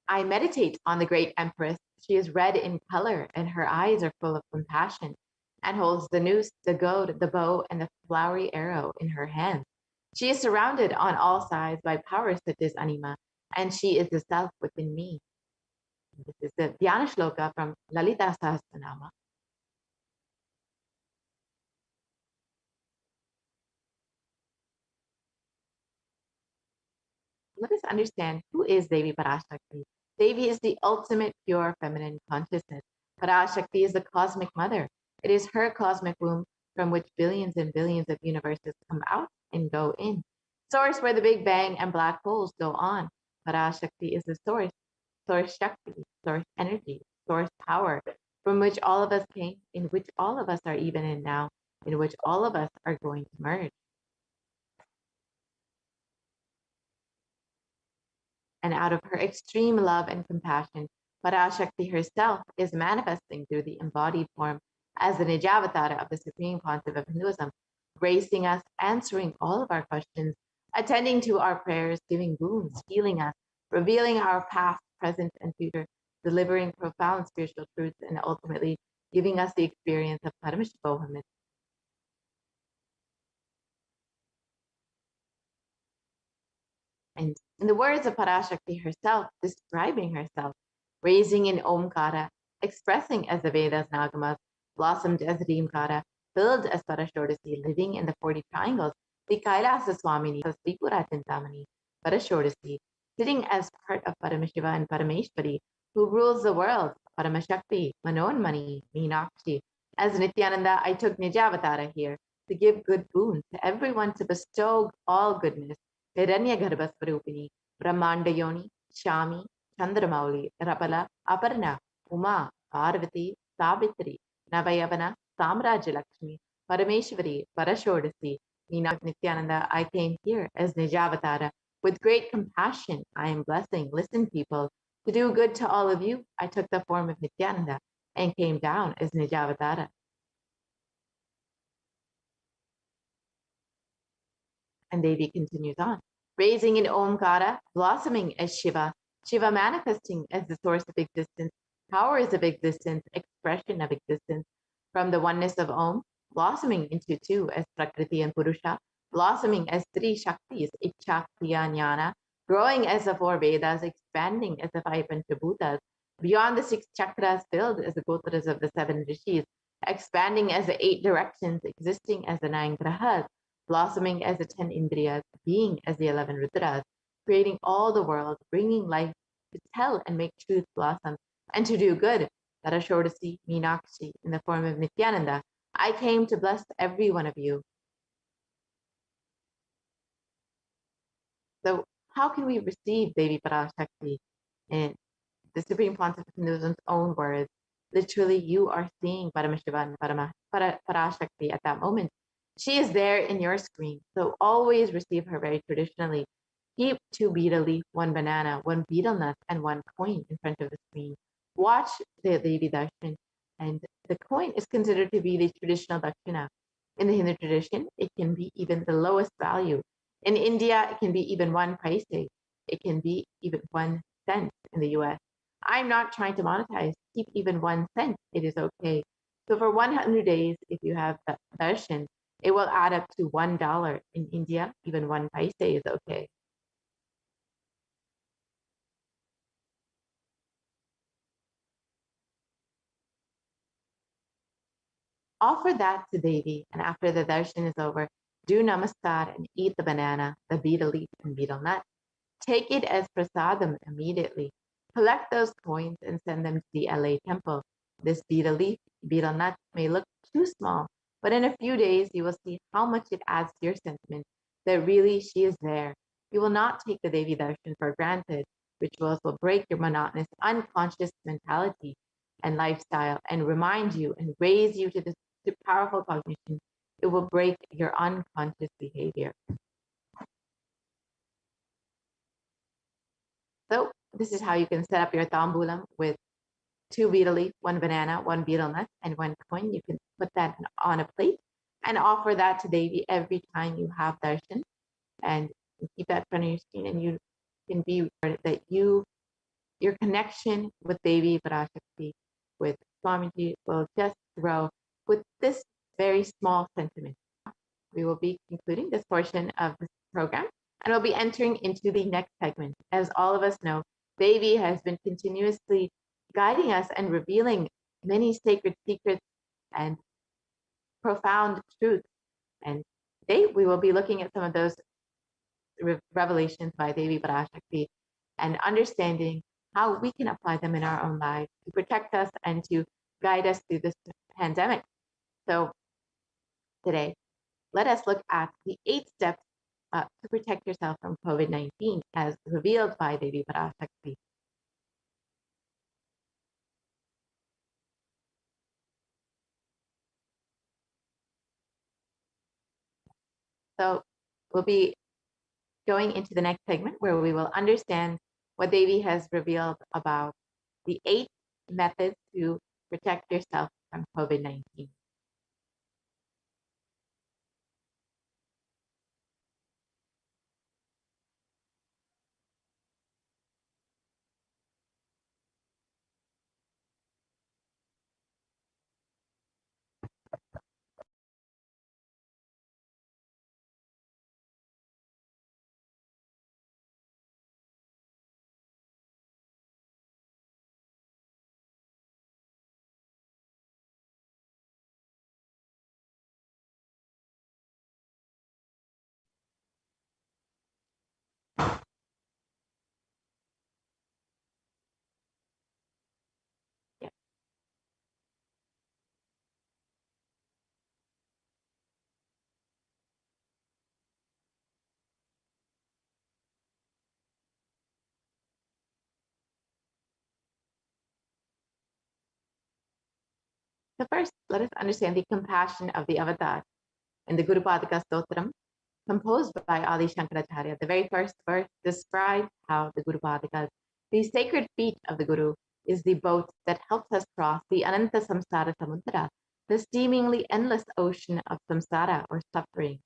I meditate on the great empress. She is red in color, and her eyes are full of compassion, and holds the noose, the goad, the bow, and the flowery arrow in her hand. She is surrounded on all sides by powers such as Anima, and she is the self within me. This is the Dhyana Shloka from Lalita Sahasranama. Let us understand who is Devi Parashakti. Devi is the ultimate pure feminine consciousness. Parashakti is the cosmic mother. It is her cosmic womb from which billions and billions of universes come out and go in. Source where the Big Bang and black holes go on. Parashakti is the source, source Shakti, source energy, source power, from which all of us came, in which all of us are even in now, in which all of us are going to merge. And out of her extreme love and compassion, Parashakti herself is manifesting through the embodied form as the Nijavatara of the Supreme Pontiff of Hinduism, gracing us, answering all of our questions, attending to our prayers, giving boons, healing us, revealing our past, present, and future, delivering profound spiritual truths, and ultimately giving us the experience of Paramashivoham. And in the words of Parashakti herself, describing herself, raising in Omkara, expressing as the Vedas Nagamas, blossomed as Reemkara, filled as Parashodasi, living in the 40 triangles, the Kailasa Swamini, Tripura Chintamani, Parashodasi, sitting as part of Paramashiva and Parameshwari, who rules the world, Paramashakti, Manonmani, Meenakshi. As Nithyananda, I took Nijavatara here to give good boons to everyone, to bestow all goodness. Hiranyagarbhasvarupini, Brahmandayoni, Shami, Chandramauli, Rapala, Aparna, Uma, Parvati, Savitri, Navayavana, Samrajalakshmi, Parameshwari, Parashodasi, Nithyananda, I came here as Nijavatara. With great compassion, I am blessing. Listen, people, to do good to all of you, I took the form of Nithyananda and came down as Nijavatara. And Devi continues on, raising in Omkara, blossoming as Shiva, Shiva manifesting as the source of existence, powers of existence, expression of existence, from the oneness of Om, blossoming into two as Prakriti and Purusha, blossoming as three Shaktis, Ichcha, Kriya, Jnana, growing as the four Vedas, expanding as the five Panchabhutas, beyond the six chakras, filled as the Gotras of the seven Rishis, expanding as the eight directions, existing as the nine Grahas, blossoming as the 10 Indriyas, being as the 11 Rudras, creating all the world, bringing life to tell and make truth blossom, and to do good. Parashodasi, Meenakshi, in the form of Nithyananda, I came to bless every one of you. So how can we receive Devi Parashakti in the Supreme Pontiff of Hinduism's own words? Literally, you are seeing Paramashiva and Parashakti at that moment. She is there in your screen, so always receive her very traditionally. Keep 2 betel leaf, 1 banana, 1 betel nut, and 1 coin in front of the screen. Watch the Devi Darshan, and the coin is considered to be the traditional dakshina. In the Hindu tradition, it can be even the lowest value. In India, it can be even 1 paise. It can be even 1 cent in the US. I'm not trying to monetize. Keep even 1 cent. It is okay. So for 100 days, if you have the darshan, it will add up to $1 in India. Even 1 paise is okay. Offer that to Devi, and after the darshan is over, do namaskar and eat the banana, the betel leaf, and betel nut. Take it as prasadam immediately. Collect those coins and send them to the LA temple. This betel leaf, betel nut may look too small, but in a few days you will see how much it adds to your sentiment that really she is there. You will not take the Devi darshan for granted. Rituals will break your monotonous, unconscious mentality and lifestyle and remind you and raise you to this powerful cognition. It will break your unconscious behavior. So this is how you can set up your tambulam with 2 betel leaf, 1 banana, 1 betel nut, and 1 coin. You can put that on a plate and offer that to Devi every time you have darshan, and keep that in front of your screen, and you can be that you your connection with Devi Parashakti, with Swamiji, will just grow with this very small sentiment. We will be concluding this portion of this program, and we'll be entering into the next segment. As all of us know, Devi has been continuously guiding us and revealing many sacred secrets and profound truths. And today we will be looking at some of those revelations by Devi Parashakti and understanding how we can apply them in our own lives to protect us and to guide us through this pandemic. So today, let us look at the 8 steps to protect yourself from COVID-19 as revealed by Devi Parashakti. So we'll be going into the next segment where we will understand what Devi has revealed about the 8 methods to protect yourself from COVID-19. Yeah. So first, let us understand the compassion of the avatar in the Guru Padaka Stotram, composed by Adi Shankaracharya. The very first verse describes how the Guru Padakas, the sacred feet of the Guru, is the boat that helps us cross the Ananta Samsara Samudra, the seemingly endless ocean of samsara or suffering.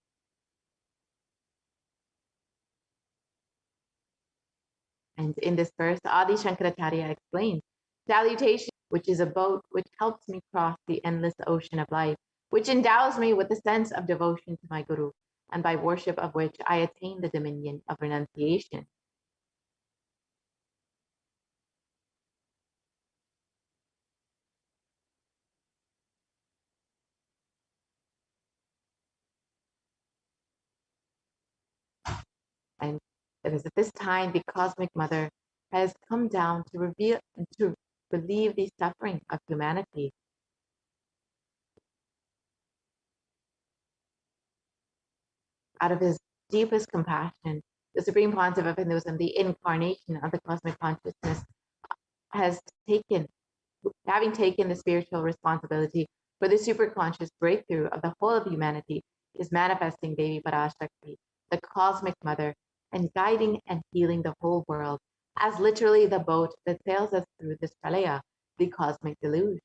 And in this verse, Adi Shankaracharya explains, salutation, which is a boat which helps me cross the endless ocean of life, which endows me with a sense of devotion to my Guru, and by worship of which I attain the dominion of renunciation. And it is at this time the Cosmic Mother has come down to reveal and to relieve the suffering of humanity. Out of his deepest compassion, the Supreme Pontiff of Hinduism, the incarnation of the cosmic consciousness, has taken, having taken the spiritual responsibility for the superconscious breakthrough of the whole of humanity, is manifesting Devi Parashakti, the Cosmic Mother, and guiding and healing the whole world as literally the boat that sails us through this pralaya, the cosmic deluge.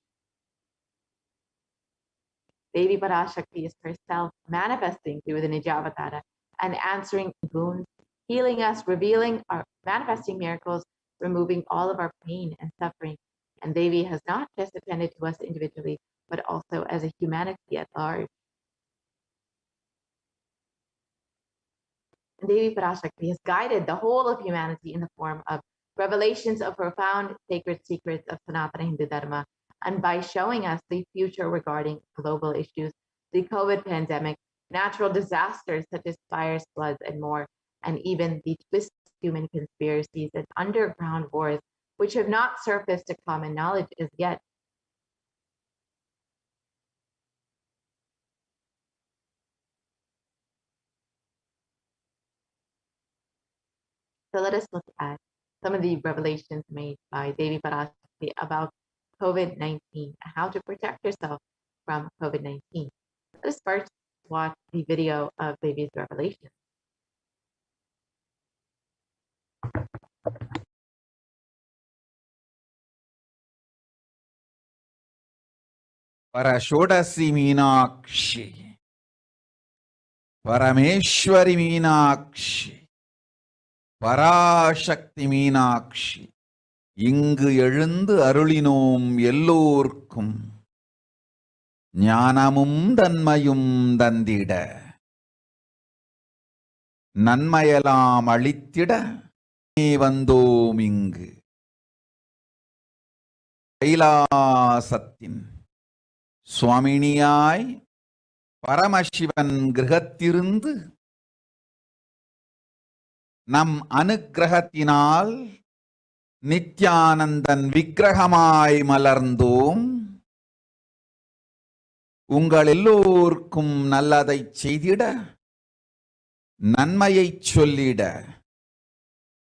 Devi Parashakti is herself manifesting through the Nijavatara and answering wounds, healing us, revealing our manifesting miracles, removing all of our pain and suffering. And Devi has not just attended to us individually, but also as a humanity at large. And Devi Parashakti has guided the whole of humanity in the form of revelations of profound sacred secrets of Sanatana Hindu Dharma, and by showing us the future regarding global issues, the COVID pandemic, natural disasters such as fires, floods, and more, and even the twisted human conspiracies and underground wars, which have not surfaced to common knowledge as yet. So let us look at some of the revelations made by Devi Parashakti about COVID-19, how to protect yourself from COVID-19. Let us first watch the video of Devi's revelation. Parashodasi Meenakshi, Parameshwari Meenakshi, Parashakti Meenakshi, இங்கு எழுந்து அருளினோம் எல்லோர்க்கும் ஞானமும் தன்மையும் தந்திட நன்மையெல்லாம் அளித்திட வந்தோம் இங்கு கைலாசத்தின் சுவாமினியாய் பரமசிவன் கிரகத்திருந்து நம் அனுக்கிரகத்தினால் நித்யானந்தன் விக்கிரகமாய் மலர்ந்தோம். உங்கள் எல்லோருக்கும் நல்லதைச் செய்திட நன்மையைச் சொல்லிட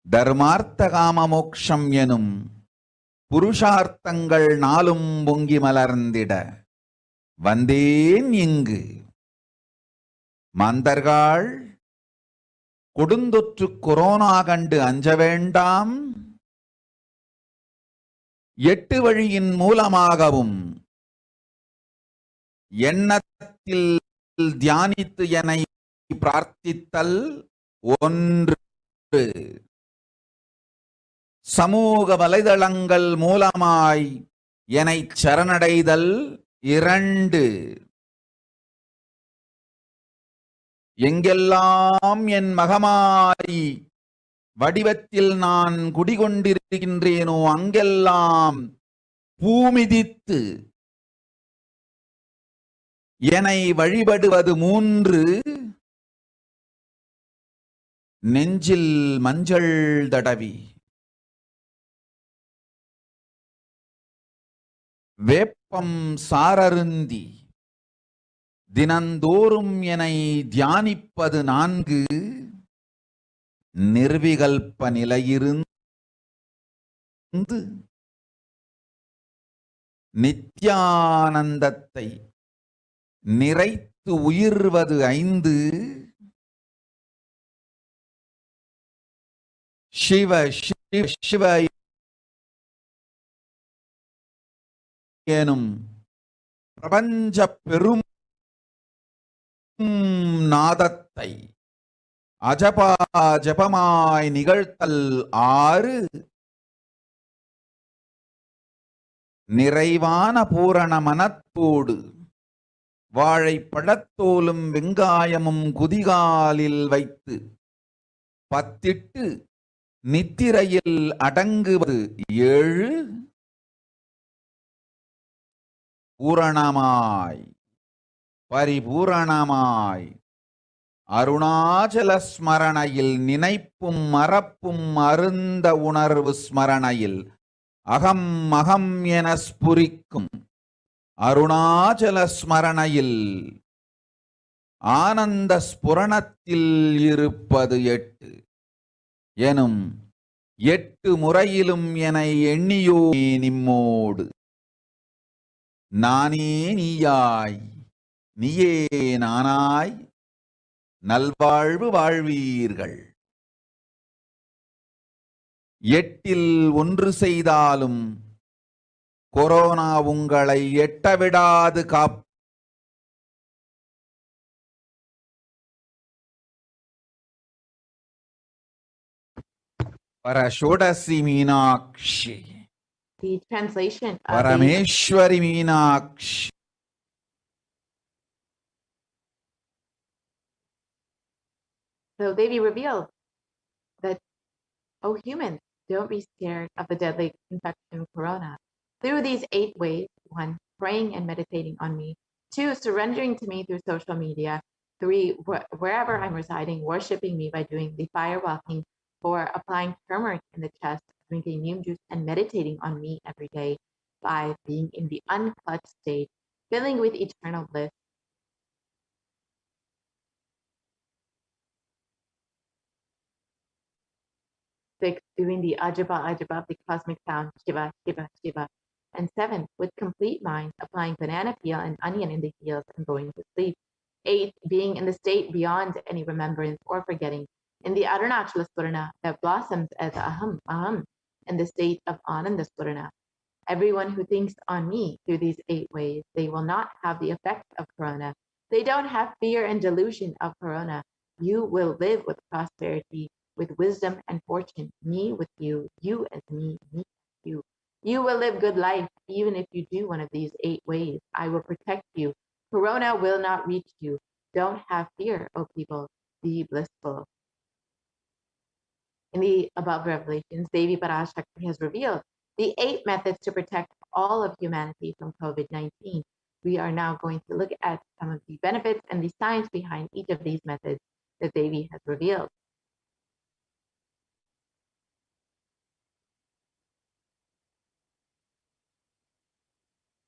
தர்மார்த்த காம மோக்ஷம் எனும் புருஷார்த்தங்கள் நாளும் பொங்கி மலர்ந்திட வந்தேன் இங்கு. மாந்தர்கள் கொடுந்தொற்று கொரோனா கண்டு அஞ்ச வேண்டாம். 8 வழியின் மூலமாகவும் எண்ணத்தில் தியானித்து என்னை பிரார்த்தித்தல் ஒன்று, சமூக வலைதளங்கள் மூலமாய் என்னை சரணடைதல் 2, எங்கெல்லாம் என் மகமாய் வடிவத்தில் நான் குடிகொண்டிருக்கின்றேனோ அங்கெல்லாம் பூமிதித்து என்னை வழிபடுவது 3, நெஞ்சில் மஞ்சள் தடவி வேப்பம் சாரருந்தி தினந்தோறும் என்னை தியானிப்பது 4, நிர்விகல்ப நிலையிருந்து நித்யானந்தத்தை நிறைத்து உயிர்வது 5, சிவ சிவ சிவ எனும் பிரபஞ்ச பெரும் நாதத்தை அஜபா ஜபமாய் நிகழ்த்தல் 6, நிறைவான பூரண மனத்தோடு வாழைப்பழத்தோலும் வெங்காயமும் குதிகாலில் வைத்து பத்திட்டு நித்திரையில் அடங்குவது 7, பூரணமாய் பரிபூரணமாய் அருணாச்சல ஸ்மரணையில் நினைப்பும் மறப்பும் அருந்த உணர்வு ஸ்மரணையில் அகம் அகம் என ஸ்புரிக்கும் அருணாச்சல ஸ்மரணையில் ஆனந்த ஸ்புரணத்தில் இருப்பது 8 எனும் 8 முறையிலும் என எண்ணியோ நிம்மோடு நானே நீயாய் நீயே நானாய் நல்வாழ்வு வாழ்வீர்கள். 8இல் 1 செய்தாலும் கொரோனா உங்களை எட்டவிடாது காப்பு. பரஷோடசி Meenakshi. The translation of Parameshwari Meenakshi. So Devi revealed that, "O humans, don't be scared of the deadly infection corona. Through these 8 ways, 1, praying and meditating on me, 2, surrendering to me through social media, 3, wherever I'm residing, worshiping me by doing the fire walking, 4, applying turmeric in the chest, drinking neem juice and meditating on me every day, 5, being in the unclutched state, filling with eternal bliss, 6, doing the Ajaba Ajaba, the cosmic sound, Shiva, Shiva, Shiva, and 7, with complete mind, applying banana peel and onion in the heels and going to sleep, 8, being in the state beyond any remembrance or forgetting, in the Arunachala Spurana that blossoms as Aham, Aham, in the state of Ananda Spurana. Everyone who thinks on me through these 8 ways, they will not have the effects of corona. They don't have fear and delusion of corona. You will live with prosperity, with wisdom and fortune, me with you, you as me, me as You will live good life, even if you do one of these 8 ways. I will protect you. Corona will not reach you. Don't have fear, O people. Be blissful. In the above revelations, Devi Parashakti has revealed the 8 methods to protect all of humanity from COVID-19. We are now going to look at some of the benefits and the science behind each of these methods that Devi has revealed.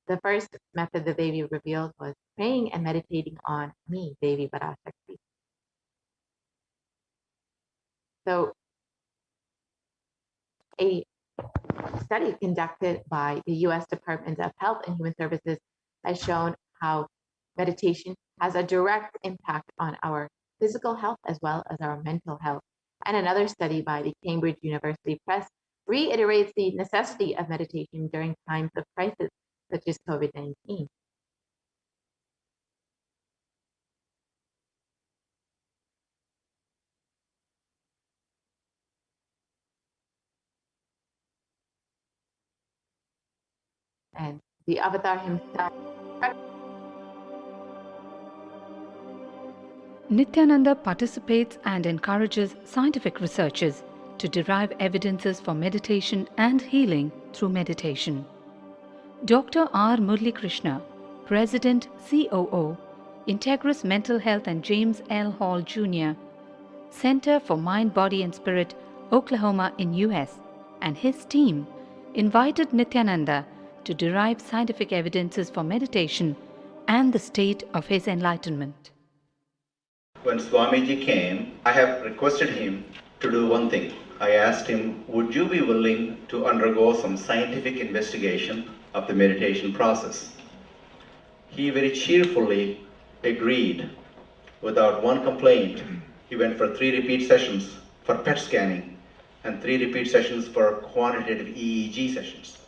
The first method that Devi revealed was praying and meditating on me, Devi Parashakti. So a study conducted by the U.S. Department of Health and Human Services has shown how meditation has a direct impact on our physical health as well as our mental health. And another study by the Cambridge University Press reiterates the necessity of meditation during times of crisis, such as COVID-19. And the avatar himself. Nithyananda participates and encourages scientific researchers to derive evidences for meditation and healing through meditation. Dr. R. Murli Krishna, President COO, Integris Mental Health and James L. Hall Jr., Center for Mind, Body and Spirit, Oklahoma in US, and his team invited Nithyananda to derive scientific evidences for meditation and the state of his enlightenment. When Swamiji came, I have requested him to do one thing. I asked him, would you be willing to undergo some scientific investigation of the meditation process? He very cheerfully agreed without one complaint. He went for 3 repeat sessions for PET scanning and 3 repeat sessions for quantitative EEG sessions.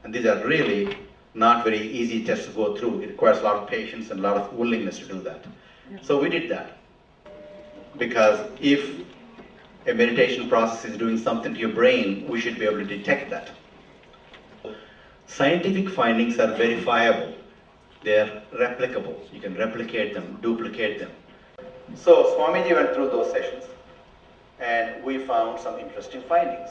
And these are really not very easy tests to go through. It requires a lot of patience and a lot of willingness to do that. So we did that. Because if a meditation process is doing something to your brain, we should be able to detect that. Scientific findings are verifiable. They are replicable. You can replicate them, duplicate them. So Swamiji went through those sessions and we found some interesting findings.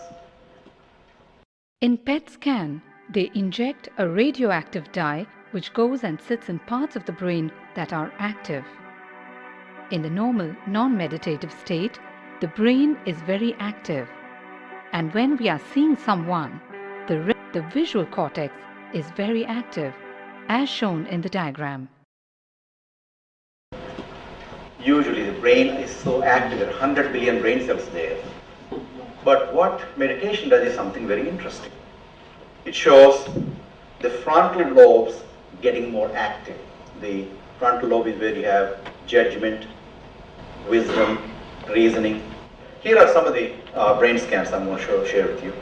In PET scan, they inject a radioactive dye which goes and sits in parts of the brain that are active. In the normal, non-meditative state, the brain is very active. And when we are seeing someone, the visual cortex is very active, as shown in the diagram. Usually the brain is so active, there are 100 billion brain cells there. But what meditation does is something very interesting. It shows the frontal lobes getting more active. The frontal lobe is where you have judgment, wisdom, reasoning. Here are some of the brain scans I'm going to share with you.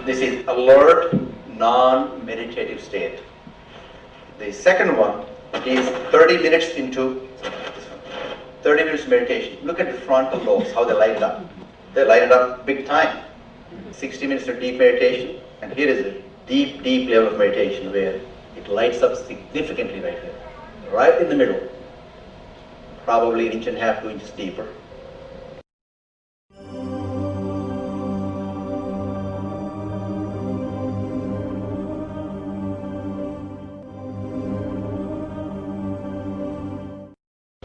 This is alert, non-meditative state. The second one is 30 minutes into 30 minutes meditation. Look at the frontal lobes, how they light it up. They light it up big time. 60 minutes of deep meditation, and here is a deep, deep level of meditation where it lights up significantly right here, right in the middle, probably 1.5 inches, 2 inches deeper.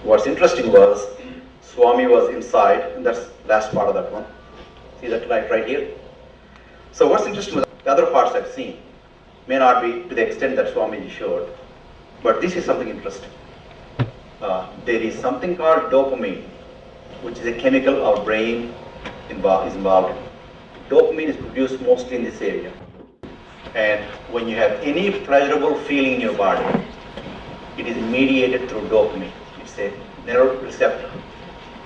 What's interesting was, Swami was inside, and that's the last part of that one. See that right here? So what's interesting was the other parts I've seen may not be to the extent that Swamiji showed, but this is something interesting. There is something called dopamine, which is a chemical our brain is involved in. Dopamine is produced mostly in this area. And when you have any pleasurable feeling in your body, it is mediated through dopamine. It's a neuroreceptor.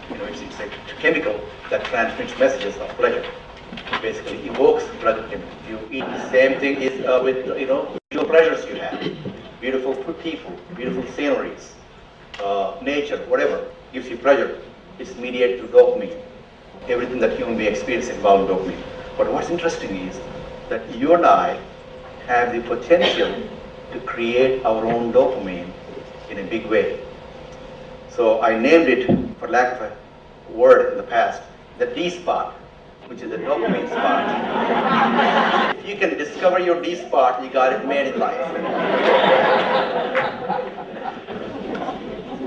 It's a chemical that transmits messages of pleasure. It basically evokes pleasure chemicals. You eat the same thing is with visual pleasures you have. Beautiful people, beautiful sceneries, nature, whatever gives you pleasure. It's mediated through dopamine. Everything that human being experiences involves dopamine. But what's interesting is that you and I have the potential to create our own dopamine in a big way. So I named it, for lack of a word in the past, the D spot, which is the dopamine spot. If you can discover your D spot, you got it made in life.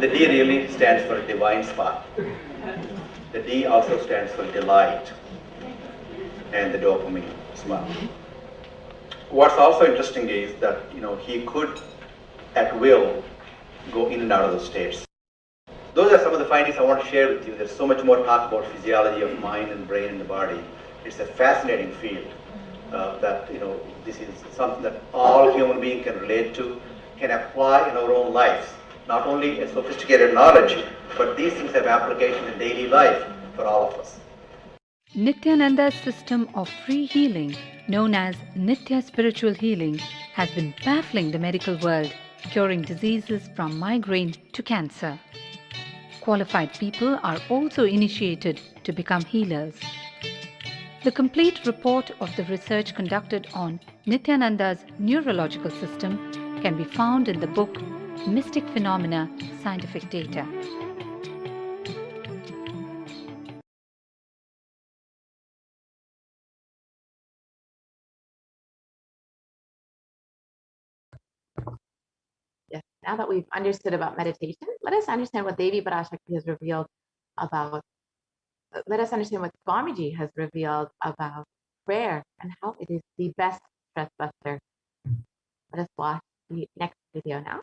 The D really stands for divine spot. The D also stands for delight and the dopamine spot. What's also interesting is that he could at will go in and out of those states. Those are some of the findings I want to share with you. There's so much more talk about physiology of mind and brain and the body. It's a fascinating field that this is something that all human beings can relate to, can apply in our own lives. Not only a sophisticated knowledge, but these things have application in daily life for all of us. Nithyananda's system of free healing, known as Nithya Spiritual Healing, has been baffling the medical world, curing diseases from migraine to cancer. Qualified people are also initiated to become healers. The complete report of the research conducted on Nithyananda's neurological system can be found in the book Mystic Phenomena, Scientific Data. Yes, now that we've understood about meditation, let us understand what Devi Parashakti has revealed about, let us understand what Swamiji has revealed about prayer and how it is the best stress buster. Let us watch the next video now.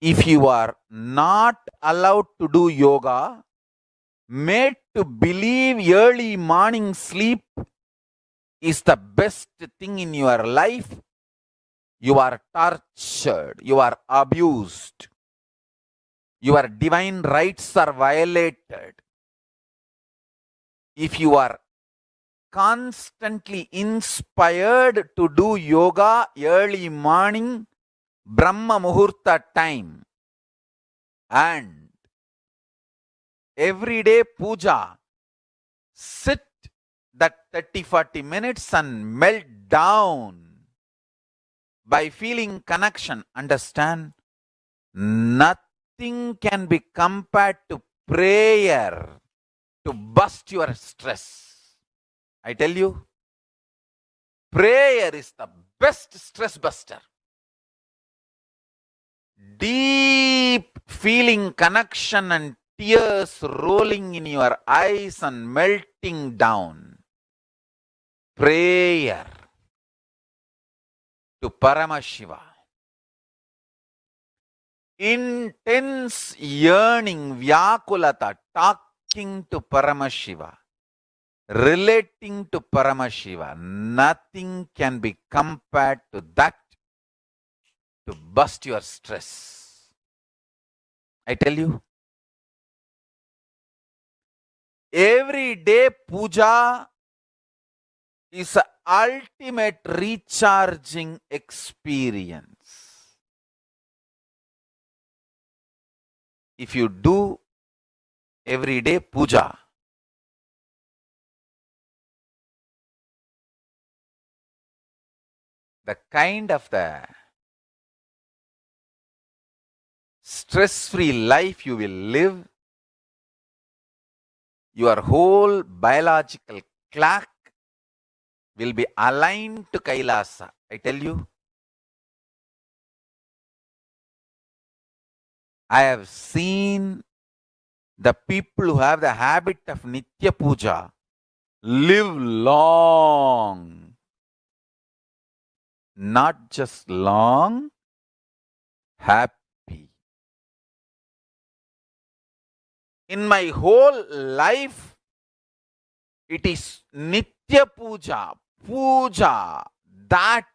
If you are not allowed to do yoga, made to believe early morning sleep is the best thing in your life, you are tortured, you are abused, your divine rights are violated. If you are constantly inspired to do yoga early morning, Brahma Muhurta time, and everyday puja, sit that 30-40 minutes and melt down by feeling connection. Understand? Nothing can be compared to prayer to bust your stress. I tell you, prayer is the best stress buster. Deep feeling connection and tears rolling in your eyes and melting down. Prayer to Paramashiva. Intense yearning, Vyakulata, talking to Paramashiva, relating to Paramashiva. Nothing can be compared to that to bust your stress. I tell you, everyday puja is an ultimate recharging experience. If you do everyday puja, the kind of the stress-free life you will live, your whole biological clock will be aligned to Kailasa. I tell you, I have seen the people who have the habit of Nitya Puja live long. Not just long, happy. In my whole life, it is Nitya Puja, that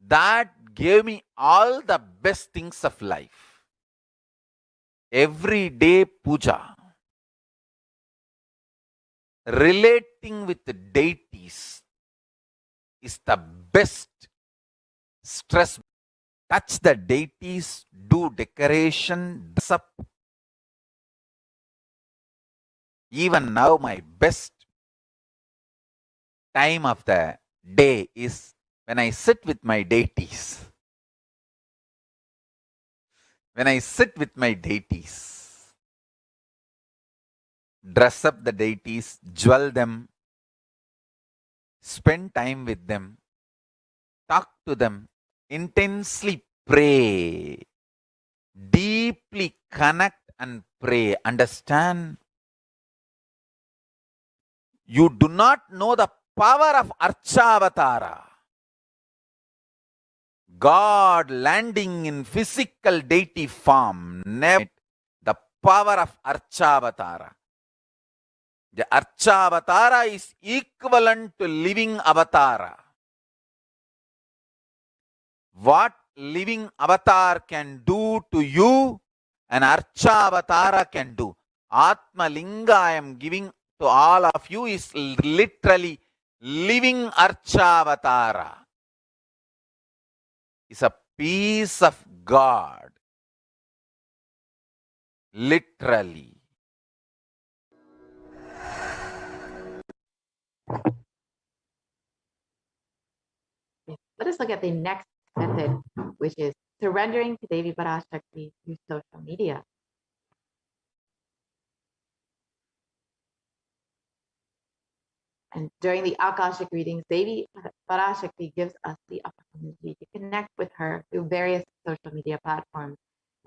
that gave me all the best things of life. Everyday puja, relating with the deities is the best stress. Touch the deities, do decoration, dress up. Even now, my best time of the day is when I sit with my deities. When I sit with my deities, dress up the deities, jewel them, spend time with them, talk to them, intensely pray, deeply connect and pray. Understand? You do not know the power of Archavatara. God landing in physical deity form. Never the power of Archavatara. The Archavatara is equivalent to living avatara. What living avatar can do to you, an Archavatara can do. Atma Linga I am giving to all of you is literally living Archavatara. It's a piece of God. Literally. Let us look at the next method, which is surrendering to Devi Parashakti through social media. And during the Akashic readings, Devi Parashakti gives us the opportunity to connect with her through various social media platforms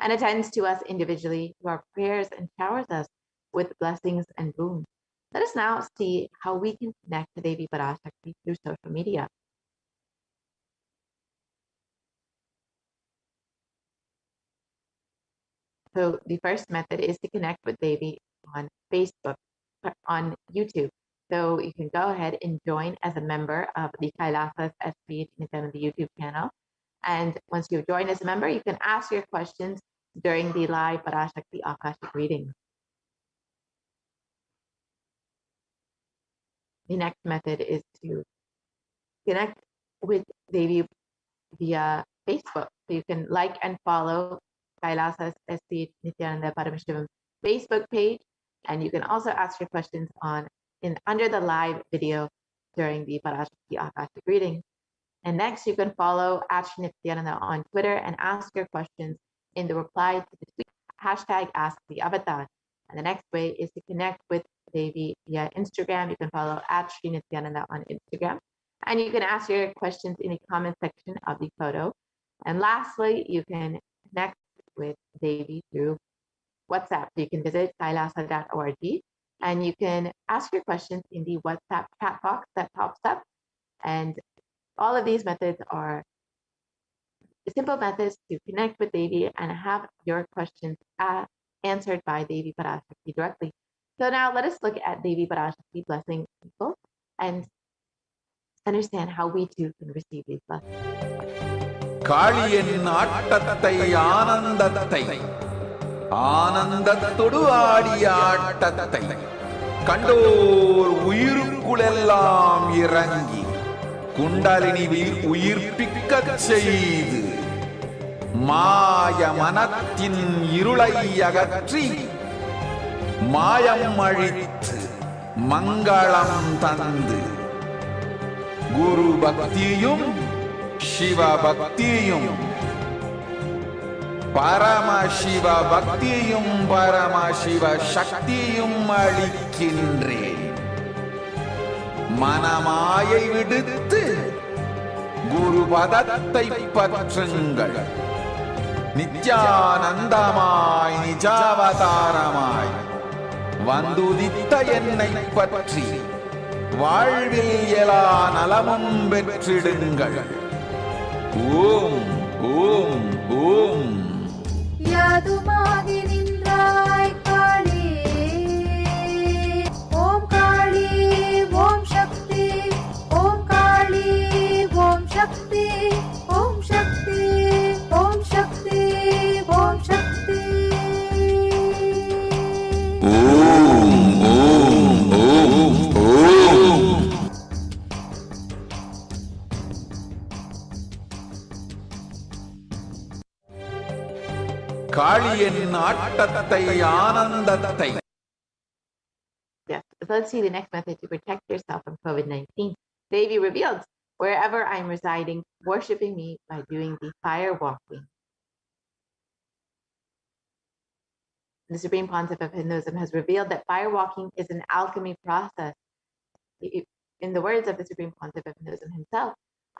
and attends to us individually through our prayers and showers us with blessings and boons. Let us now see how we can connect to Devi Parashakti through social media. So the first method is to connect with Devi on Facebook, on YouTube. So you can go ahead and join as a member of the Kailasas HDH Nithyananda YouTube channel. And once you've joined as a member, you can ask your questions during the live Parashakti Akashic readings. The next method is to connect with Devi via Facebook. So you can like and follow Kailasas HDH Nithyananda Paramashivam Facebook page, and you can also ask your questions under the live video during the Parashakti Akashic reading. And next, you can follow @Nithyananda on Twitter and ask your questions in the reply to the tweet #AskTheAvatar. And the next way is to connect with Devi via Instagram. You can follow @Nithyananda on Instagram. And you can ask your questions in the comment section of the photo. And lastly, you can connect with Devi through WhatsApp. So you can visit kailasa.org and you can ask your questions in the WhatsApp chat box that pops up. And all of these methods are simple methods to connect with Devi and have your questions answered by Devi Parashakti directly. So now let us look at Devi Parashakti blessing people and understand how we too can receive these blessings. காளியின் ஆட்டத்தை ஆனந்தத்தை ஆனந்தத்தொடு ஆடிய ஆட்டத்தை கண்டோர் உயிருக்குளெல்லாம் இறங்கி குண்டலினி உயிர்ப்பிக்கச் செய்து மாய மனத்தின் இருளை அகற்றி மாயம் அழித்து மங்களம் தந்து குரு பக்தியும் சிவ பக்தியும் பரமசிவ பக்தியும் பரமசிவ சக்தியும் அளிக்கின்றேன். மனமாயை விடுத்து குரு பதத்தை பற்றுங்கள். நித்யானந்தமாய் நிஜாவதாரமாய் வந்துதித்த என்னை பற்றி வாழ்வில் எல்லா நலமும் பெற்றிடுங்கள். ஓம் ஓம் ஓம். யாதுமாகி நின்றாய் காளி, ஓம் காளி ஓம் சக்தி, ஓம் காளி ஓம் சக்தி, ஓம் ஆட்டத்தை ஆனந்தத்தை. Yes. So let's see the next method to protect yourself from COVID-19. Devi revealed, wherever I'm residing, worshipping me by doing the fire walking. The Supreme Concept of Hinduism has revealed that fire walking is an alchemy process. In the words of the Supreme Concept of Hinduism himself,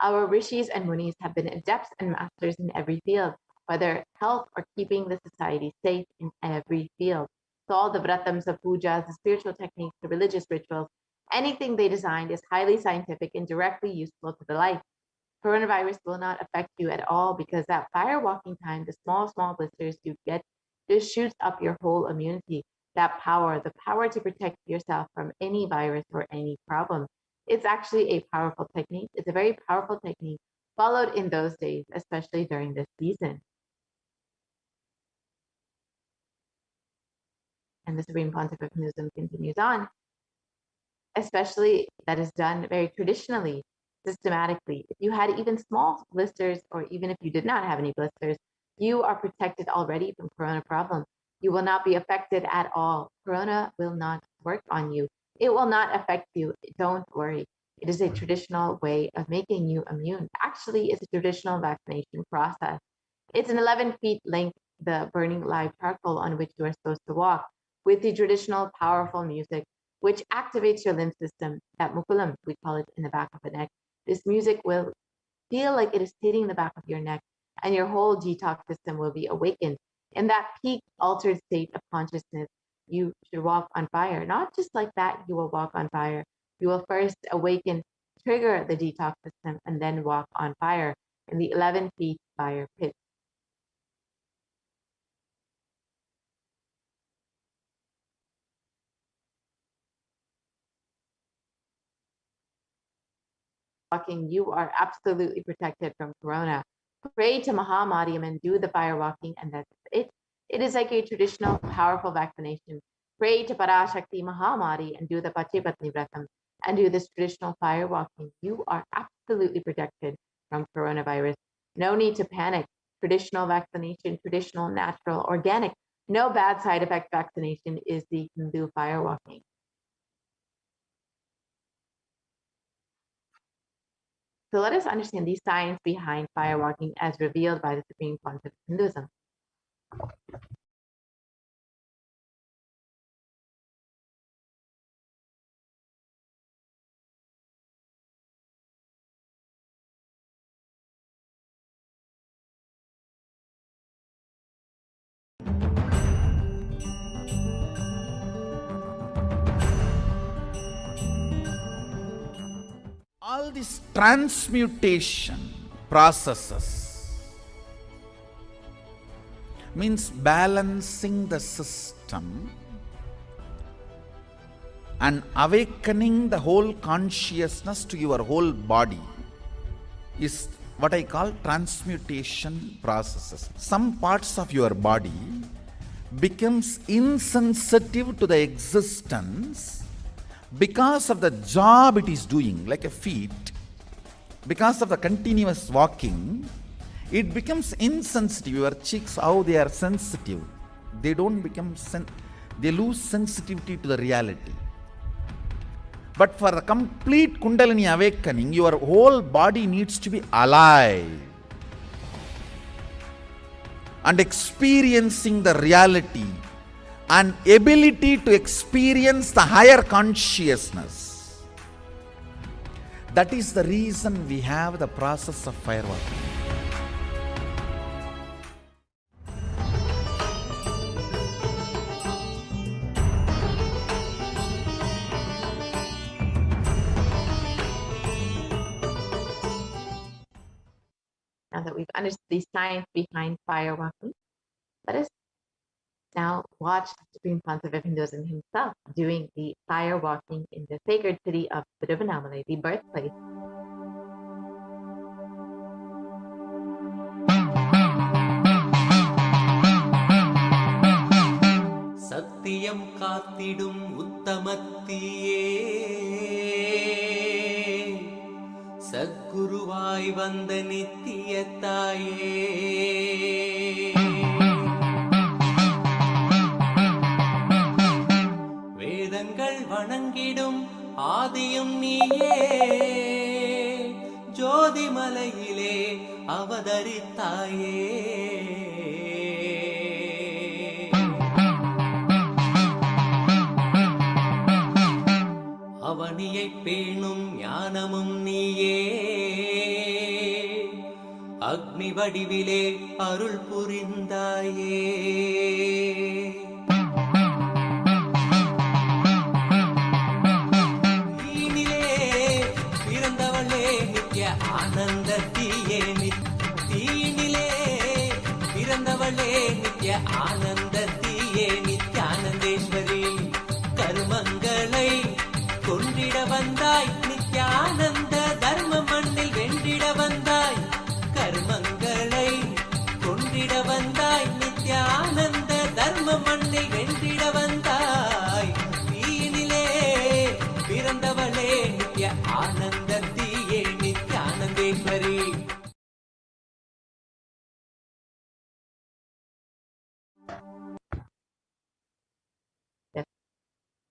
our rishis and munis have been adepts and masters in every field, whether health or keeping the society safe in every field. So all the vratams of pujas, the spiritual techniques, the religious rituals, anything they designed is highly scientific and directly useful to the life. Coronavirus will not affect you at all because that fire walking time, the small blisters you get, just shoots up your whole immunity. That power, the power to protect yourself from any virus or any problem. It's actually a powerful technique. It's a very powerful technique followed in those days, especially during this season. And the Supreme Concept of Hinduism continues on, especially that is done very traditionally, systematically. If you had even small blisters, or even if you did not have any blisters, you are protected already from corona problem. You will not be affected at all. Corona will not work on you. It will not affect you. Don't worry. It is a traditional way of making you immune. Actually, it's a traditional vaccination process. It's an 11 feet length, the burning live charcoal on which you are supposed to walk, with the traditional powerful music, which activates your lymph system, that mukulam, we call it, in the back of the neck. This music will feel like it is hitting the back of your neck, and your whole detox system will be awakened. In that peak altered state of consciousness, you should walk on fire. Not just like that, you will walk on fire. You will first awaken, trigger the detox system, and then walk on fire in the 11 feet fire pit. Walking, you are absolutely protected from corona. Pray to Mahamariam and do the fire walking, and that's it. It is like a traditional, powerful vaccination. Pray to Parashakti Mahamari and do the Pachipatni Vratam and do this traditional fire walking. You are absolutely protected from coronavirus. No need to panic. Traditional vaccination, traditional, natural, organic, no bad side effect vaccination is the Hindu fire walking. So let us understand the science behind fire walking as revealed by the Supreme Concept of Hinduism. All these transmutation processes means balancing the system and awakening the whole consciousness to your whole body is what I call transmutation processes. Some parts of your body becomes insensitive to the existence because of the job it is doing, like a feet. Because of the continuous walking, it becomes insensitive. Your cheeks, how they are sensitive, they don't become they lose sensitivity to the reality. But for the complete Kundalini awakening, your whole body needs to be alive and experiencing the reality and ability to experience the higher consciousness. That is the reason we have the process of fire walking. Now that we've understood the science behind fire walking, let us now watch the Supreme Concept of Hinduism himself doing the fire walking in the sacred city of Tiruvannamalai, the birthplace. சத்தியம் காத்திடும் உத்தமத்தியே சத்குருவாய் வந்த நித்திய தாயே வணங்கிடும் ஆதியும் நீயே ஜோதிமலையிலே அவதரித்தாயே அவனியை பேணும் ஞானமும் நீயே அக்னி வடிவிலே அருள் புரிந்தாயே தீயினிலே பிறந்தவளே நித்ய ஆனந்த தீயே தீயினிலே பிறந்தவளே நித்ய ஆனந்த தீயே நித்யானந்தேஸ்வரி கருமங்களை கொண்டிட வந்தாய் நித்யானந்த தர்ம மண்ணில் வென்றிட வந்தாய் கர்மங்களை கொண்டிட வந்தாய் நித்யானந்த தர்ம மண்ணில் வென்றிட வந்தாய் தீயினிலே பிறந்தவளே நித்ய ஆனந்த தீயே நித்யானந்தேஸ்வரி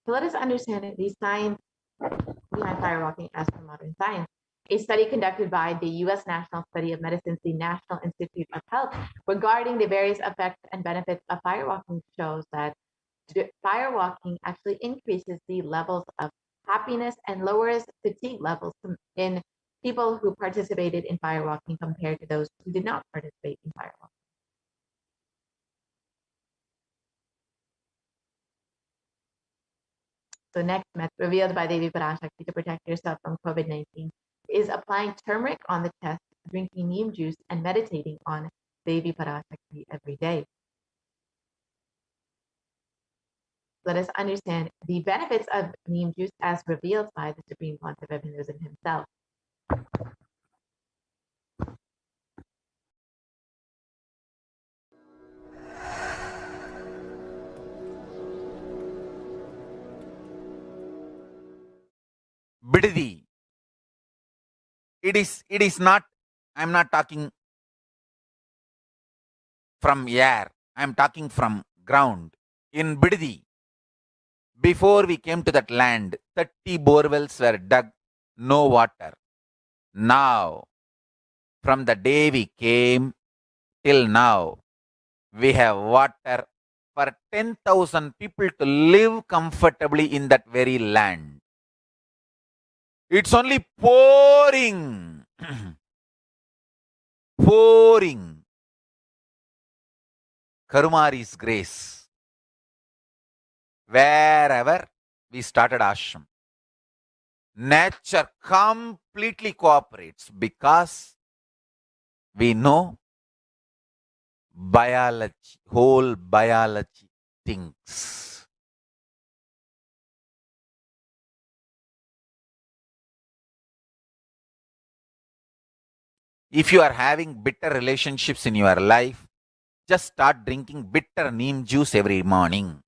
So let us understand these science behind firewalking as per modern science. A study conducted by the U.S. National Study of Medicine's the National Institute of Health regarding the various effects and benefits of firewalking shows that firewalking actually increases the levels of happiness and lowers fatigue levels in people who participated in firewalking compared to those who did not participate in firewalking. So next myth revealed by Devi Parashakti to protect yourself from COVID-19 is applying turmeric on the chest, drinking neem juice, and meditating on Devi Parashakti every day. Let us understand the benefits of neem juice as revealed by the Supreme Pontiff of Hinduism himself. Bididi. It is not, I'm not talking from air, I'm talking from ground. In Bididi, before we came to that land, 30 borewells were dug, no water. Now, from the day we came till now, we have water for 10,000 people to live comfortably in that very land. It's only pouring, pouring Karumari's grace wherever we started ashram. Nature completely cooperates because we know biology, whole biology thinks. If you are having bitter relationships in your life, just start drinking bitter neem juice every morning.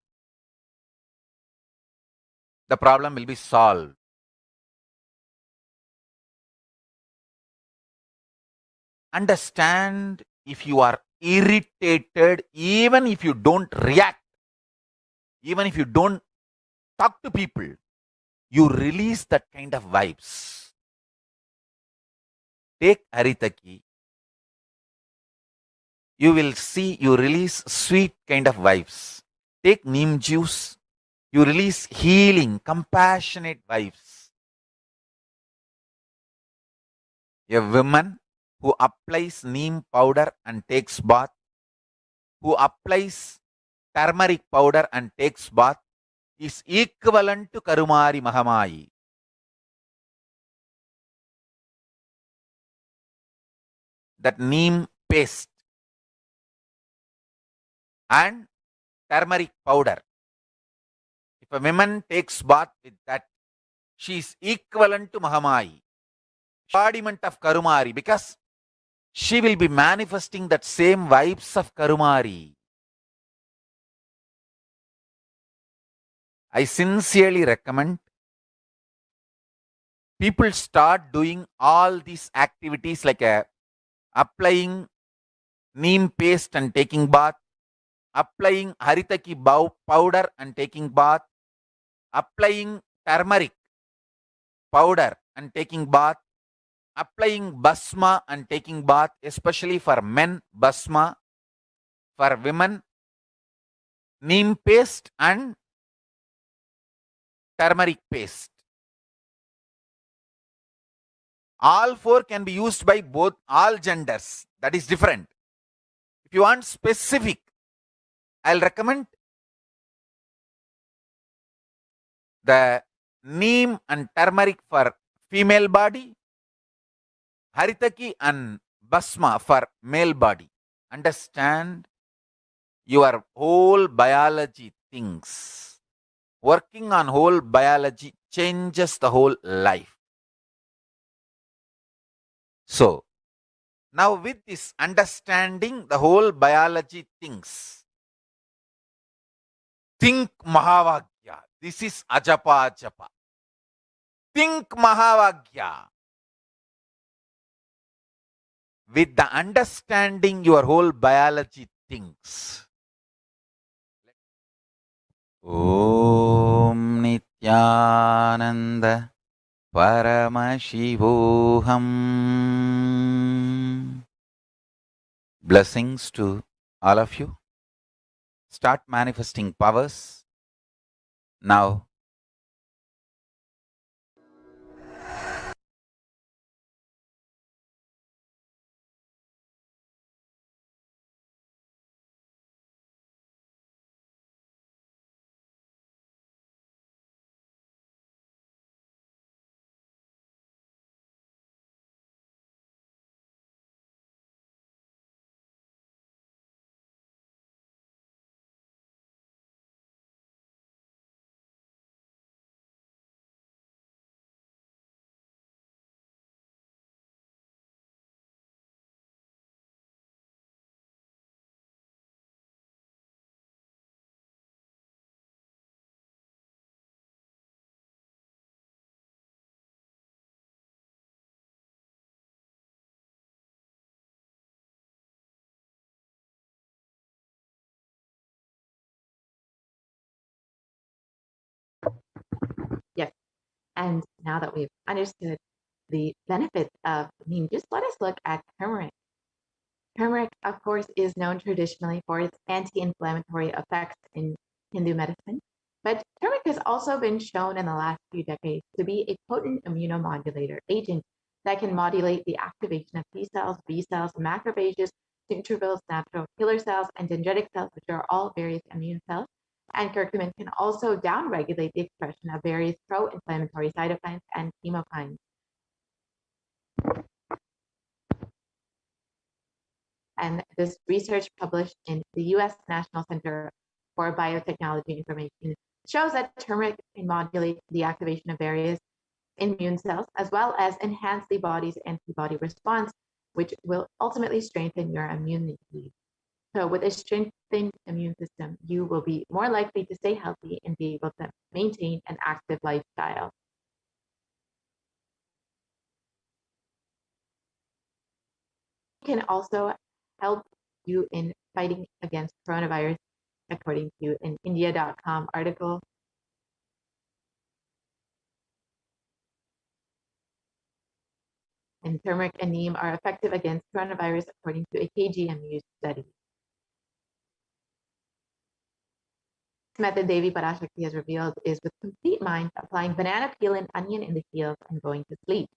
The problem will be solved. Understand, if you are irritated, even if you don't react, even if you don't talk to people, you release that kind of vibes. Take Haritaki. You will see you release sweet kind of vibes. Take neem juice. You release healing, compassionate vibes. A woman who applies neem powder and takes bath, who applies turmeric powder and takes bath, is equivalent to Karumari Mahamayi. That neem paste and turmeric powder. If a woman takes bath with that, she is equivalent to Mahamayi, embodiment of Karumari, because she will be manifesting that same vibes of Karumari. I sincerely recommend people start doing all these activities like applying neem paste and taking bath, applying haritaki powder and taking bath, applying turmeric powder and taking bath, applying basma and taking bath, especially for men, basma, for women, neem paste and turmeric paste. All four can be used by both all genders. That is different. If you want specific, I'll recommend the neem and turmeric for female body, haritaki and basma for male body. Understand your whole biology things. Working on whole biology changes the whole life. So, now with this understanding the whole biology things, think Mahavagya. This is Ajapa Japa. Think Mahavagya. With the understanding your whole biology thinks. Om Nithyananda Paramashivoham. Blessings to all of you. Start manifesting powers. Now, Yes. And now that we've understood the benefits of neem juice, let us look at turmeric. Turmeric, of course, is known traditionally for its anti-inflammatory effects in Hindu medicine, but turmeric has also been shown in the last few decades to be a potent immunomodulator agent that can modulate the activation of T cells, B cells, macrophages, neutrophils, natural killer cells, and dendritic cells, which are all various immune cells. And curcumin can also downregulate the expression of various pro-inflammatory cytokines and chemokines. And this research published in the US National Center for Biotechnology Information shows that turmeric can modulate the activation of various immune cells, as well as enhance the body's antibody response, which will ultimately strengthen your immunity. So with a strengthened immune system, you will be more likely to stay healthy and be able to maintain an active lifestyle. It can also help you in fighting against coronavirus, according to an India.com article. And turmeric and neem are effective against coronavirus, according to a KGMU study. This method Devi Parashakti has revealed is with complete mind, applying banana peel and onion in the heels and going to sleep.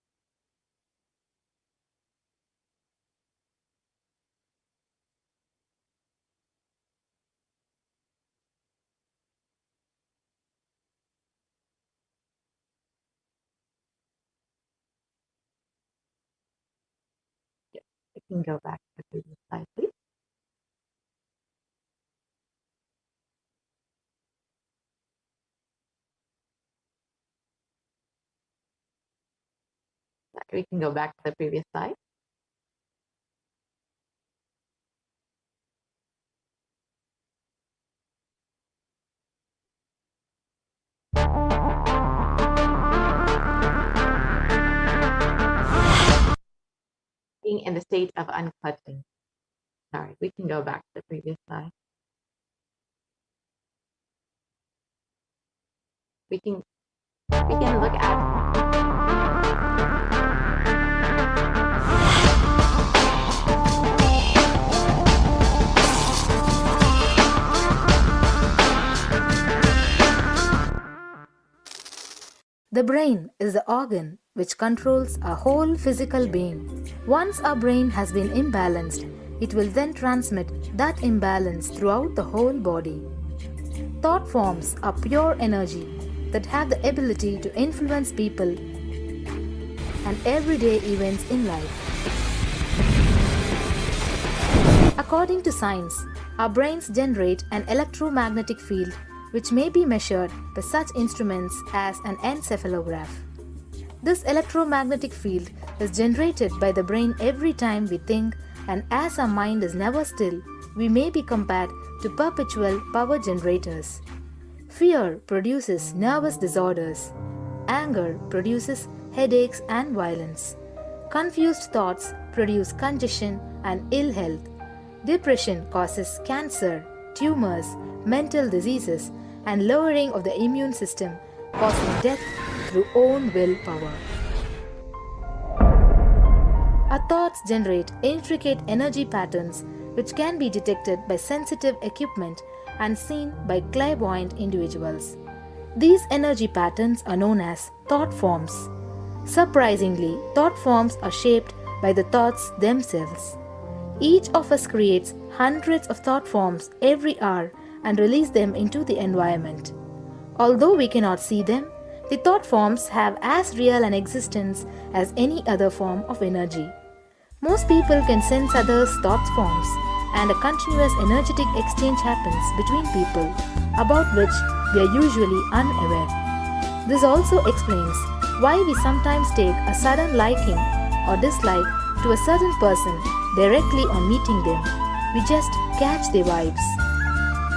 Yes, I can go back to the previous slide, please. We can go back to the previous slide. Being in the state of unclutching. Sorry, we can go back to the previous slide. We can We can look at The brain is the organ which controls our whole physical being. Once our brain has been imbalanced, it will then transmit that imbalance throughout the whole body. Thought forms are pure energy that have the ability to influence people and everyday events in life. According to science, our brains generate an electromagnetic field which may be measured by such instruments as an encephalograph. This electromagnetic field is generated by the brain every time we think, and as our mind is never still, we may be compared to perpetual power generators. Fear produces nervous disorders. Anger produces headaches and violence. Confused thoughts produce congestion and ill health. Depression causes cancer, tumors, mental diseases, and lowering of the immune system, causing death through own willpower. Our thoughts generate intricate energy patterns which can be detected by sensitive equipment and seen by clairvoyant individuals. These energy patterns are known as thought forms. Surprisingly, thought forms are shaped by the thoughts themselves. Each of us creates hundreds of thought forms every hour and release them into the environment. Although we cannot see them, the thought forms have as real an existence as any other form of energy. Most people can sense others' thought forms, and a continuous energetic exchange happens between people, about which we are usually unaware. This also explains why we sometimes take a sudden liking or dislike to a certain person directly on meeting them. We just catch their vibes.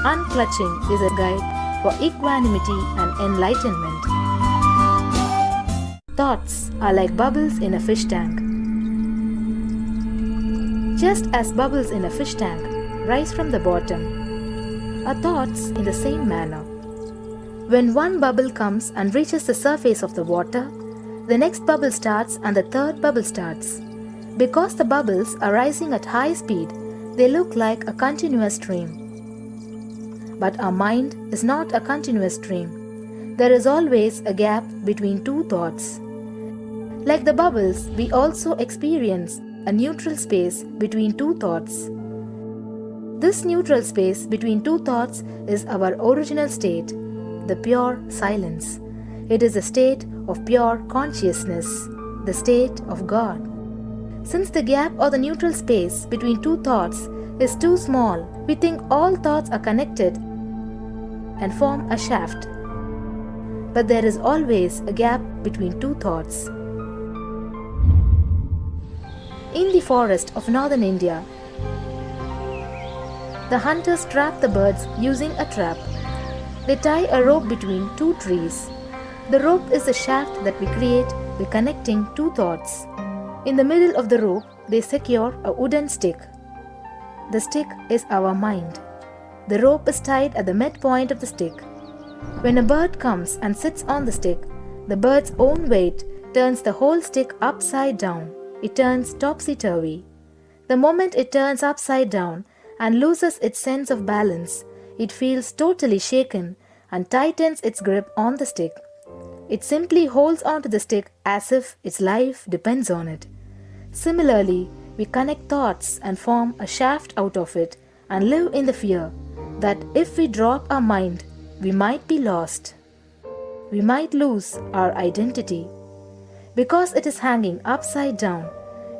Unclutching is a guide for equanimity and enlightenment. Thoughts are like bubbles in a fish tank. Just as bubbles in a fish tank rise from the bottom, are thoughts in the same manner. When one bubble comes and reaches the surface of the water, the next bubble starts and the third bubble starts. Because the bubbles are rising at high speed, they look like a continuous stream. But our mind is not a continuous stream. There is always a gap between two thoughts. Like the bubbles, we also experience a neutral space between two thoughts. This neutral space between two thoughts is our original state, the pure silence. It is a state of pure consciousness, the state of God. Since the gap or the neutral space between two thoughts is too small, we think all thoughts are connected and form a shaft. But there is always a gap between two thoughts. In the forest of northern India, the hunters trap the birds using a trap. They tie a rope between two trees. The rope is the shaft that we create by connecting two thoughts. In the middle of the rope, they secure a wooden stick. The stick is our mind. The rope is tied at the midpoint of the stick. When a bird comes and sits on the stick, the bird's own weight turns the whole stick upside down. It turns topsy-turvy. The moment it turns upside down and loses its sense of balance, it feels totally shaken and tightens its grip on the stick. It simply holds onto the stick as if its life depends on it. Similarly, we connect thoughts and form a shaft out of it and live in the fear that if we drop our mind, we might be lost. We might lose our identity. Because it is hanging upside down,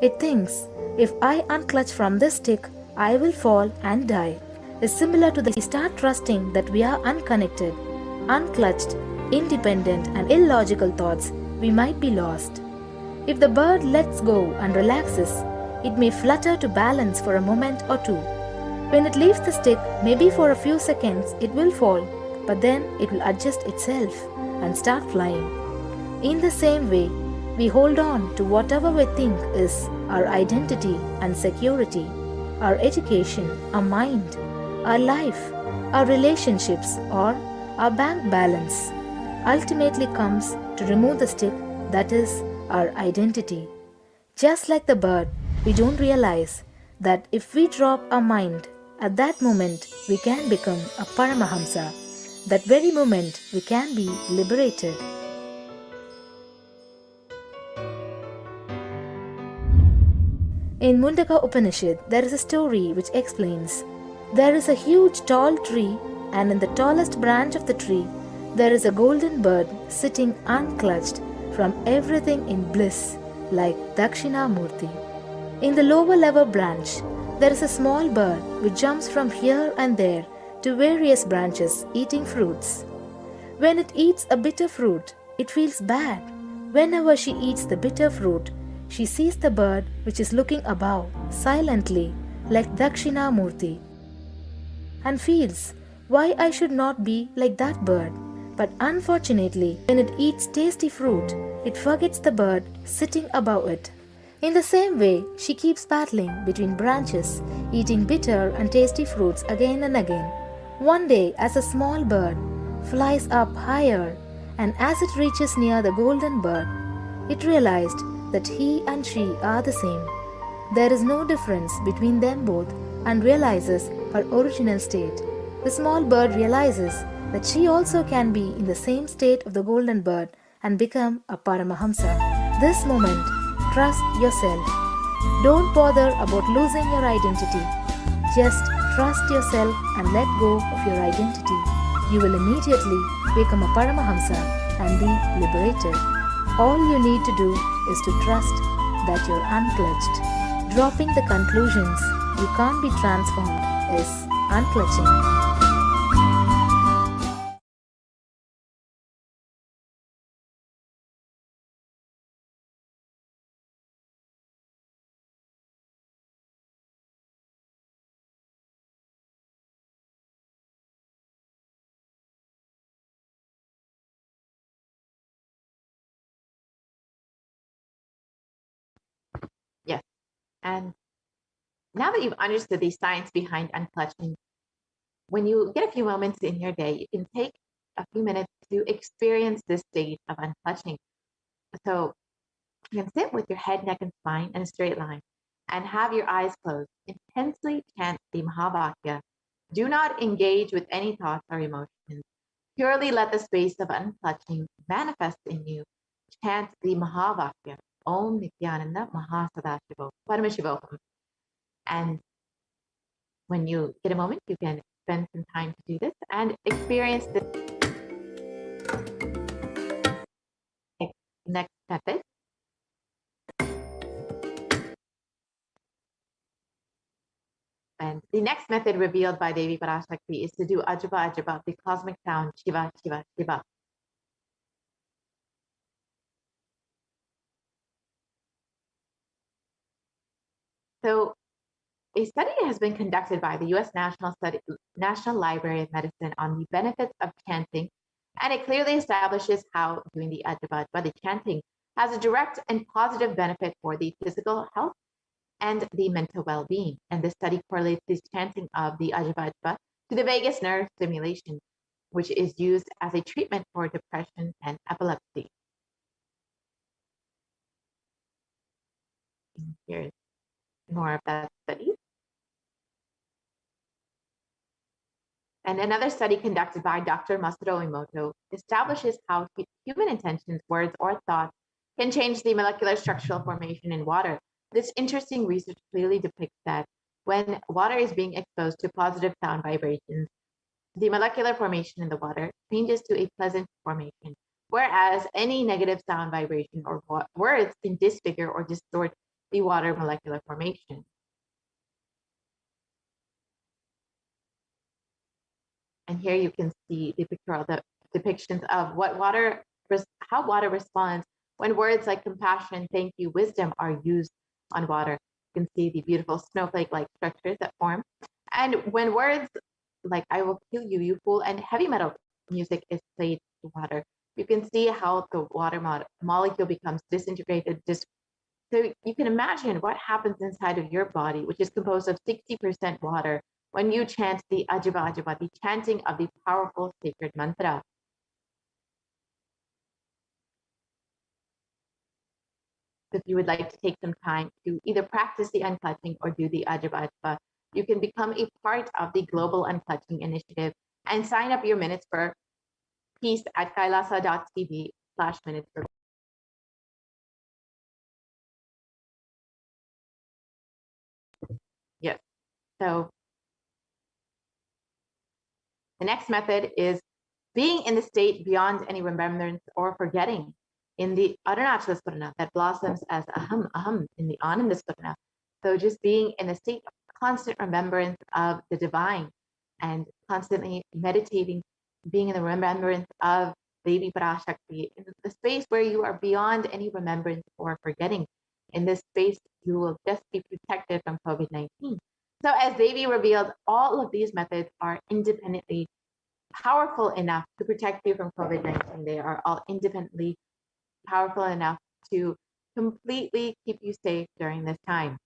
it thinks, if I unclutch from this stick, I will fall and die. Is similar to the we start trusting that we are unconnected, unclutched, independent and illogical thoughts, we might be lost. If the bird lets go and relaxes, it may flutter to balance for a moment or two. When it leaves the stick, maybe for a few seconds it will fall, but then it will adjust itself and start flying. In the same way, we hold on to whatever we think is our identity and security, our education, our mind, our life, our relationships, or our bank balance. Ultimately comes to remove the stick that is our identity. Just like the bird, we don't realize that if we drop our mind, at that moment we can become a Paramahamsa. That very moment we can be liberated. In Mundaka Upanishad, there is a story which explains there is a huge tall tree, and in the tallest branch of the tree, there is a golden bird sitting unclutched from everything in bliss, like Dakshinamurti. In the lower level branch, there is a small bird which jumps from here and there to various branches eating fruits. When it eats a bitter fruit, it feels bad. Whenever she eats the bitter fruit, she sees the bird which is looking above silently like Dakshinamurti and feels why I should not be like that bird. But unfortunately, when it eats tasty fruit, it forgets the bird sitting above it. In the same way, she keeps battling between branches, eating bitter and tasty fruits again and again. One day, as a small bird flies up higher, and as it reaches near the golden bird, it realized that he and she are the same. There is no difference between them both and realizes her original state. The small bird realizes that she also can be in the same state of the golden bird and become a Paramahamsa. This moment, trust yourself. Don't bother about losing your identity. Just trust yourself and let go of your identity. You will immediately become a Paramahamsa and be liberated. All you need to do is to trust that you're unclutched. Dropping the conclusions you can't be transformed is unclutching. Yes. And now that you've understood the science behind unclutching, when you get a few moments in your day, you can take a few minutes to experience this state of unclutching. So you can sit with your head, neck, and spine in a straight line and have your eyes closed. Intensely chant the Mahavakya. Do not engage with any thoughts or emotions. Purely let the space of unclutching manifest in you. Chant the Mahavakya. Om Nithyananda Paramashivoham. And when you get a moment, you can spend some time to do this and experience this next method. And the next method revealed by Devi Parashakti is to do Ajaba Ajaba, the cosmic sound Shiva Shiva Shiva. So a study has been conducted by the U.S. National Library of Medicine on the benefits of chanting, and it clearly establishes how doing the Ajaba Ajaba, the chanting, has a direct and positive benefit for the physical health and the mental well-being. And this study correlates the chanting of the Ajaba Ajaba to the vagus nerve stimulation, which is used as a treatment for depression and epilepsy. Here's more of that study. And another study conducted by Dr. Masaru Emoto establishes how human intentions, words, or thoughts can change the molecular structural formation in water. This interesting research clearly depicts that when water is being exposed to positive sound vibrations, the molecular formation in the water changes to a pleasant formation, whereas any negative sound vibration or words can disfigure or distort the water molecular formation. And here you can see the pictorial depictions of how water responds when words like compassion, thank you, wisdom are used on water. You can see the beautiful snowflake-like structures that form. And when words like I will kill you, you fool, and heavy metal music is played to water, you can see how the water molecule becomes disintegrated. So you can imagine what happens inside of your body, which is composed of 60% water, when you chant the Ajaba Ajaba, the chanting of the powerful sacred mantra. So if you would like to take some time to either practice the unclutching or do the Ajabajba, you can become a part of the Global Unclutching Initiative and sign up your minutes for peace at kailasa.tv/minutes for. Yes. So the next method is being in the state beyond any remembrance or forgetting in the Arunachala Spurana that blossoms as aham, aham in the Ananda Spurana. So just being in a state of constant remembrance of the divine and constantly meditating, being in the remembrance of Devi Parashakti, in the space where you are beyond any remembrance or forgetting. In this space, you will just be protected from COVID-19. So as Devi revealed, all of these methods are independently powerful enough to protect you from COVID-19. They are all independently powerful enough to completely keep you safe during this time.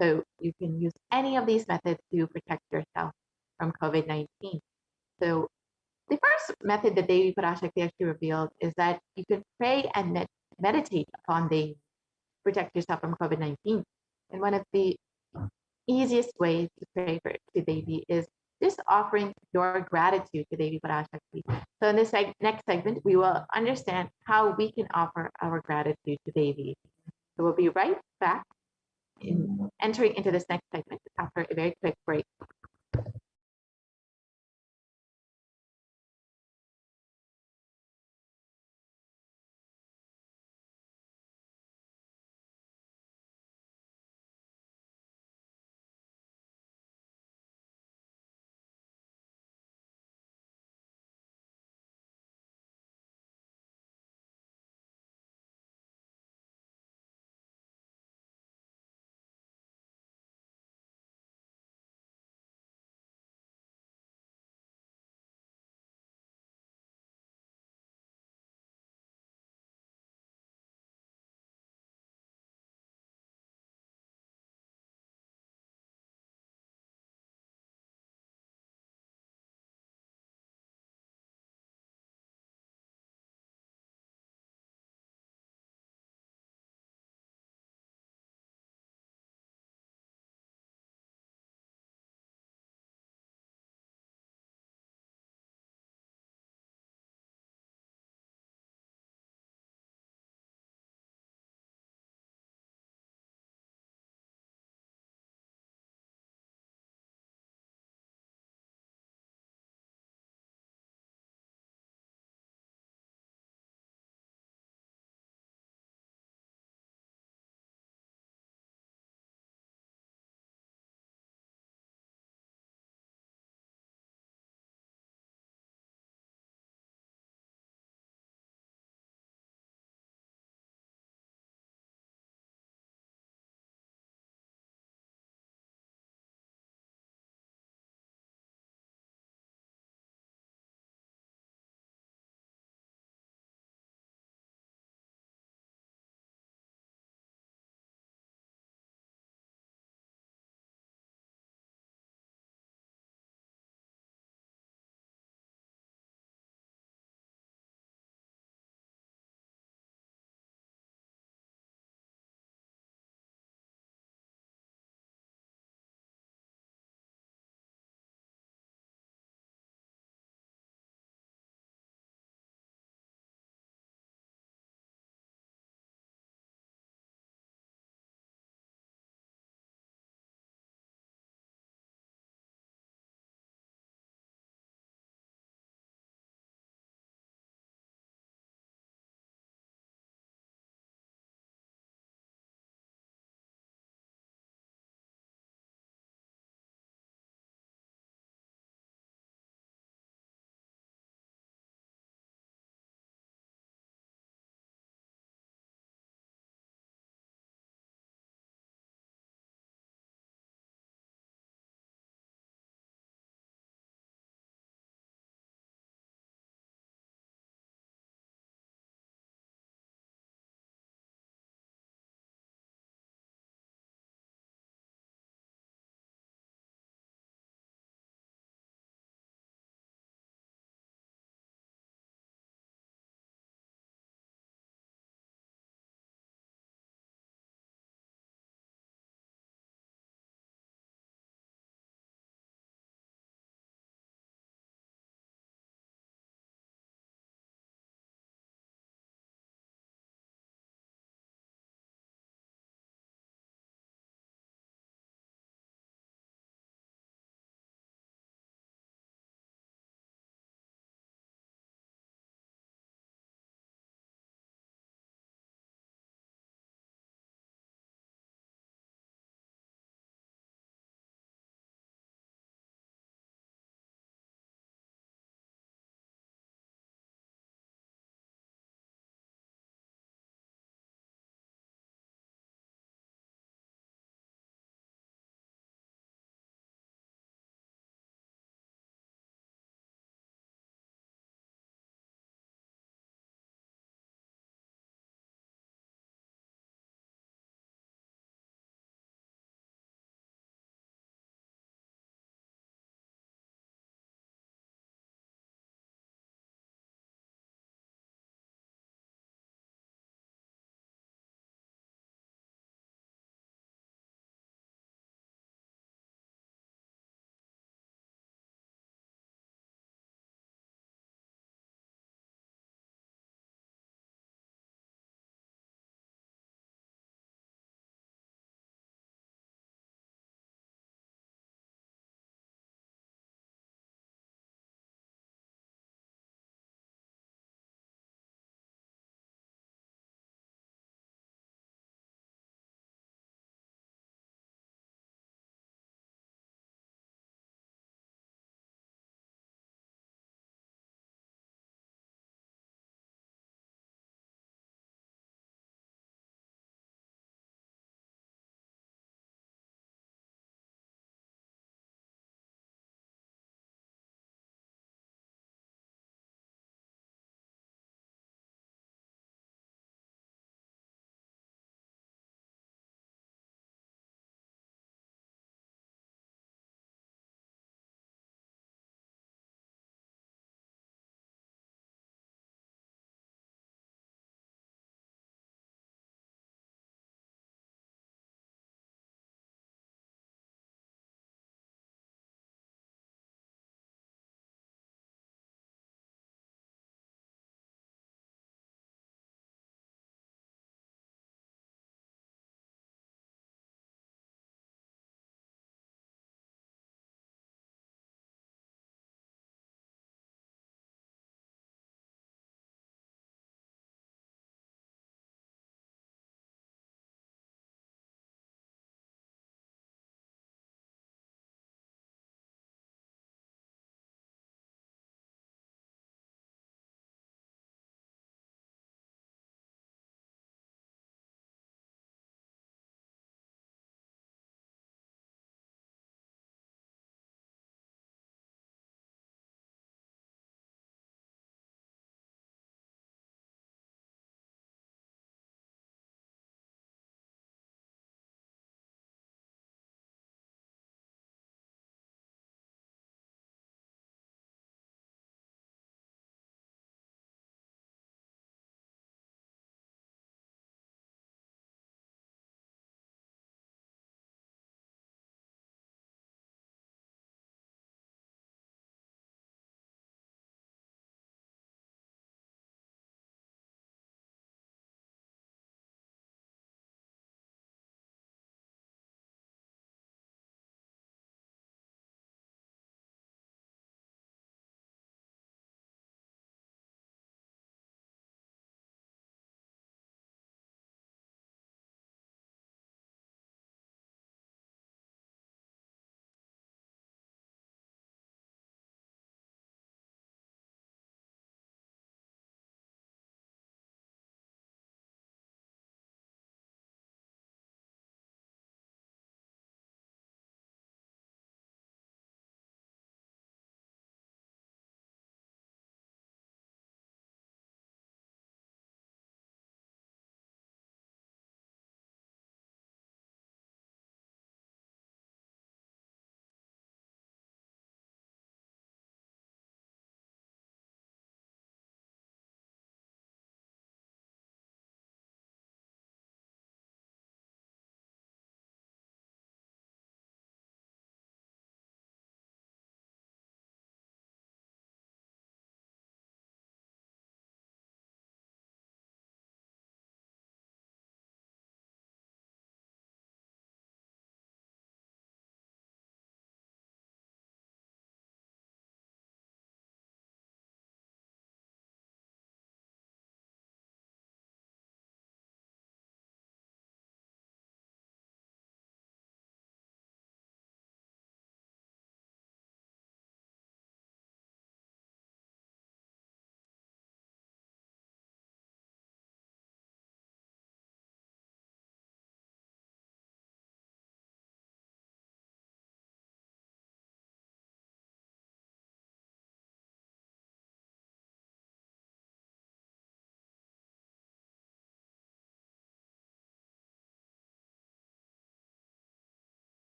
So you can use any of these methods to protect yourself from COVID-19. So the first method that Devi Parashakti actually revealed is that you can pray and meditate upon Devi to protect yourself from COVID-19. And one of the easiest ways to pray to Devi is just offering your gratitude to Devi Parashakti. So in this next segment, we will understand how we can offer our gratitude to Devi. So we'll be right back in entering into this next segment after a very quick break.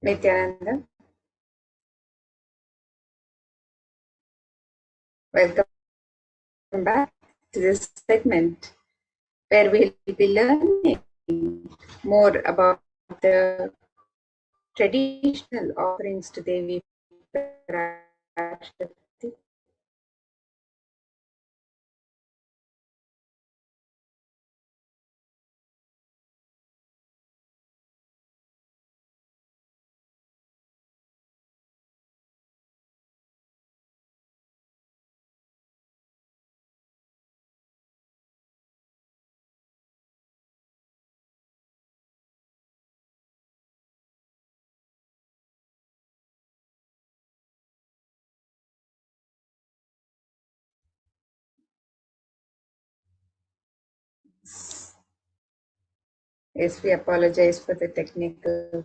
Nithyananda. Welcome back to this segment where we'll be learning more about the traditional offerings to Devi Parashakti. Yes, we apologize for the technical.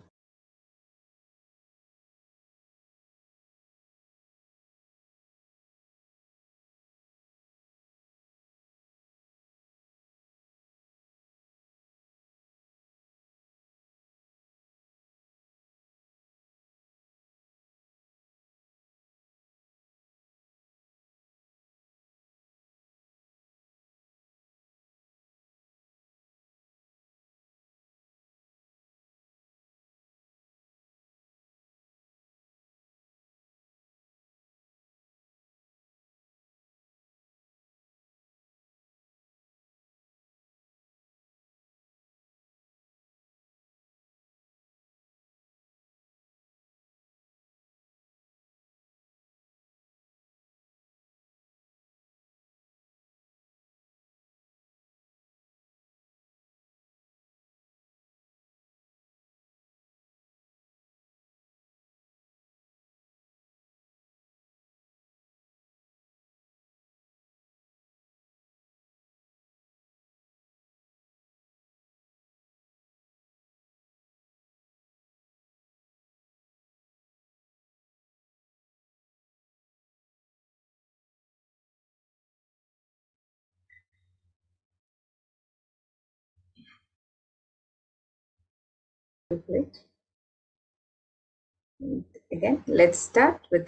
Again, let's start with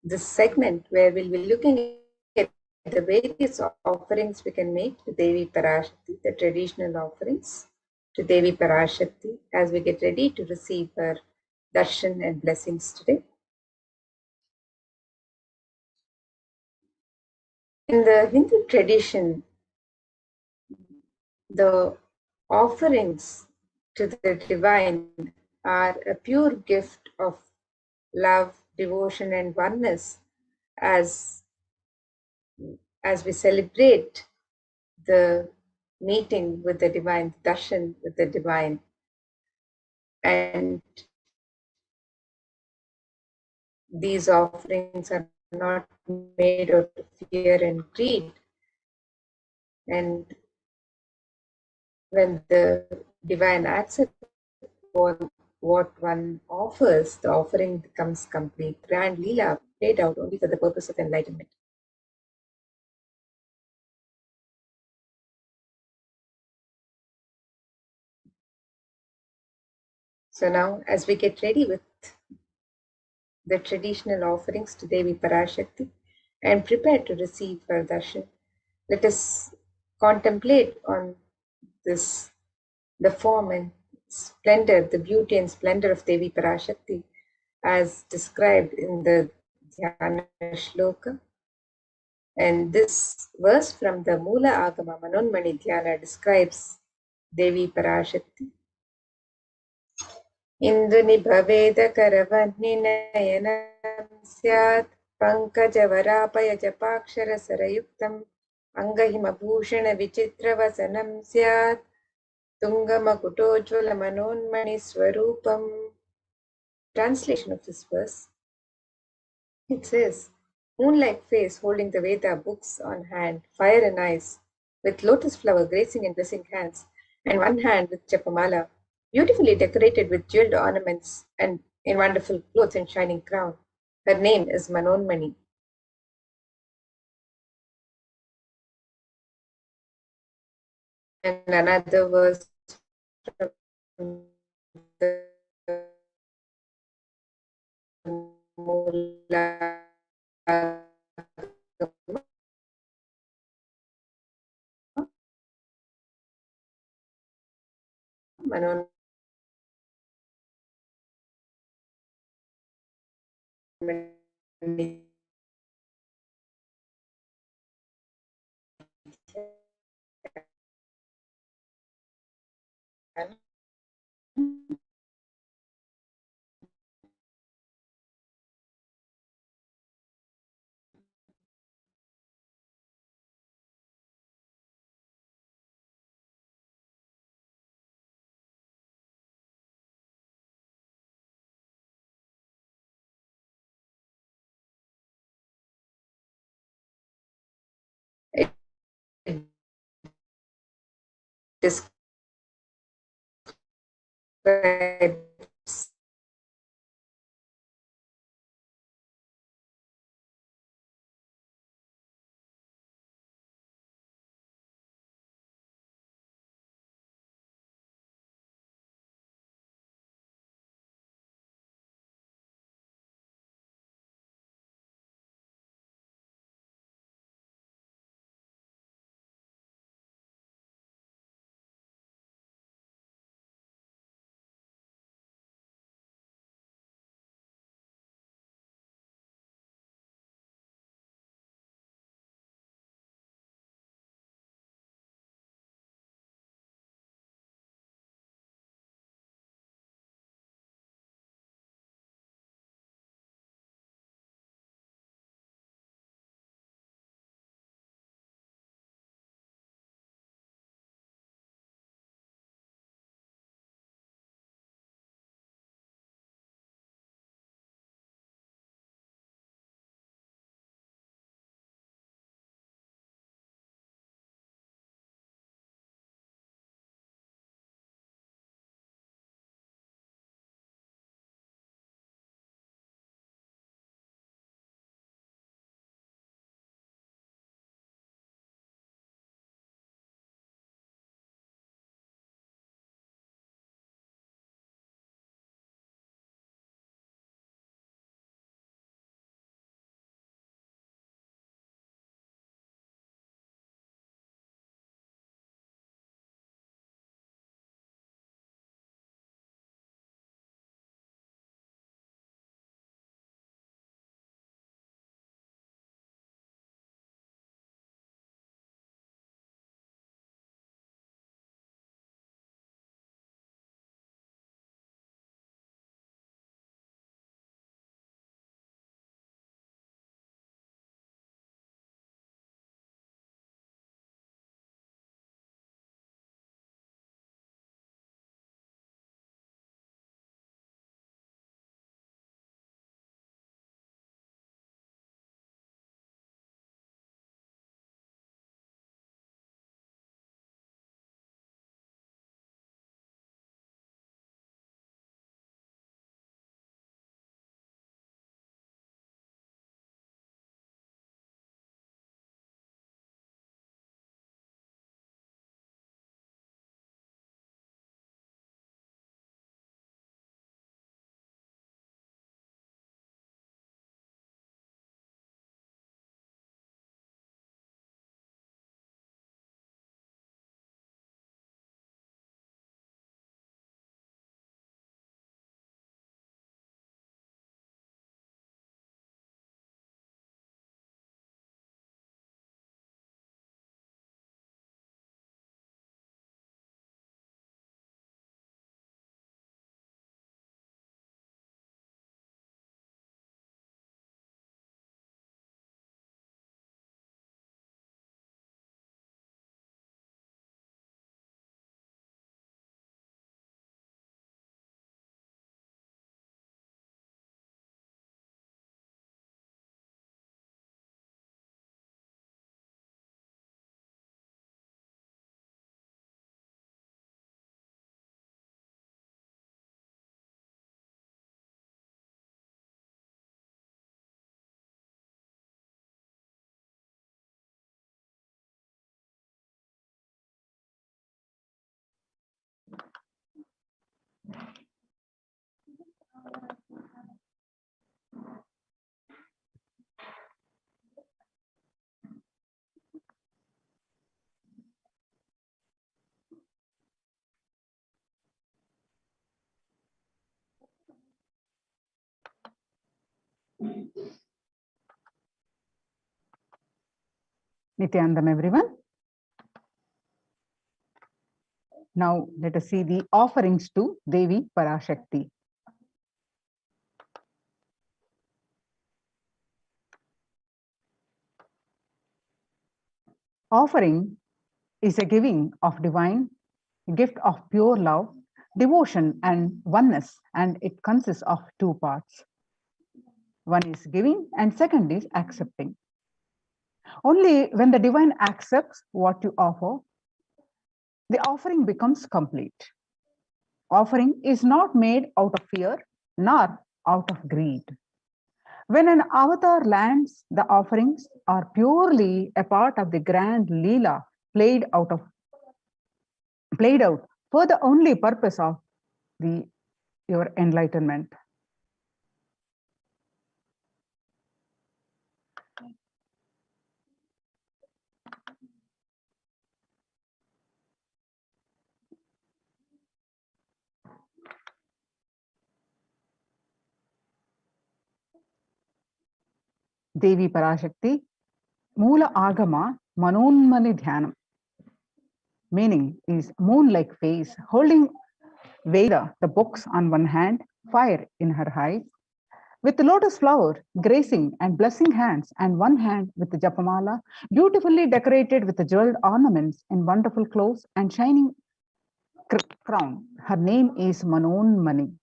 this segment where we'll be looking at the various offerings we can make to Devi Parashakti, the traditional offerings to Devi Parashakti as we get ready to receive her darshan and blessings today. In the Hindu tradition, the offerings to the divine are a pure gift of love, devotion, and oneness as we celebrate the meeting with the divine, darshan with the divine. And these offerings are not made out of fear and greed. And when the divine accepts what one offers, the offering becomes complete. Grand Leela played out only for the purpose of enlightenment. So now, as we get ready with the traditional offerings to Devi Parashakti and prepare to receive her darshan, let us contemplate on this, the form and splendor, the beauty and splendor of Devi Parashakti as described in the Dhyana Shloka. And this verse from the Mula Agama Manonmani Dhyana describes Devi Parashakti. Indunibhaveda Karavanninayanam Syat Pankajavarapaja Japakshara Sarayuktam Angahimabhushana Vichitravasanam Syat Tungamakutojvala Manonmani Swarupam. Translation of this verse. It says, moon-like face holding the Veda books on hand, fire in eyes, with lotus flower gracing in blessing hands, and one hand with Japamala, beautifully decorated with jeweled ornaments and in wonderful clothes and shining crown. Her name is Manonmani. And another verse from the Mula Manon describes Nithyanandam, everyone. Now let us see the offerings to Devi Parashakti. Offering is a giving of divine gift of pure love, devotion, and oneness, and it consists of two parts. One is giving, and second is accepting. Only when the divine accepts what you offer, the offering becomes complete. Offering is not made out of fear nor out of greed. When an avatar lands, the offerings are purely a part of the grand Leela played out for the only purpose of your enlightenment. Devi Parashakti, Moola Agama Manonmani Dhyanam. Meaning is moon-like face, holding Veda, the books on one hand, fire in her eyes, with the lotus flower gracing and blessing hands, and one hand with the Japamala, beautifully decorated with the jeweled ornaments in wonderful clothes and shining crown. Her name is Manonmani.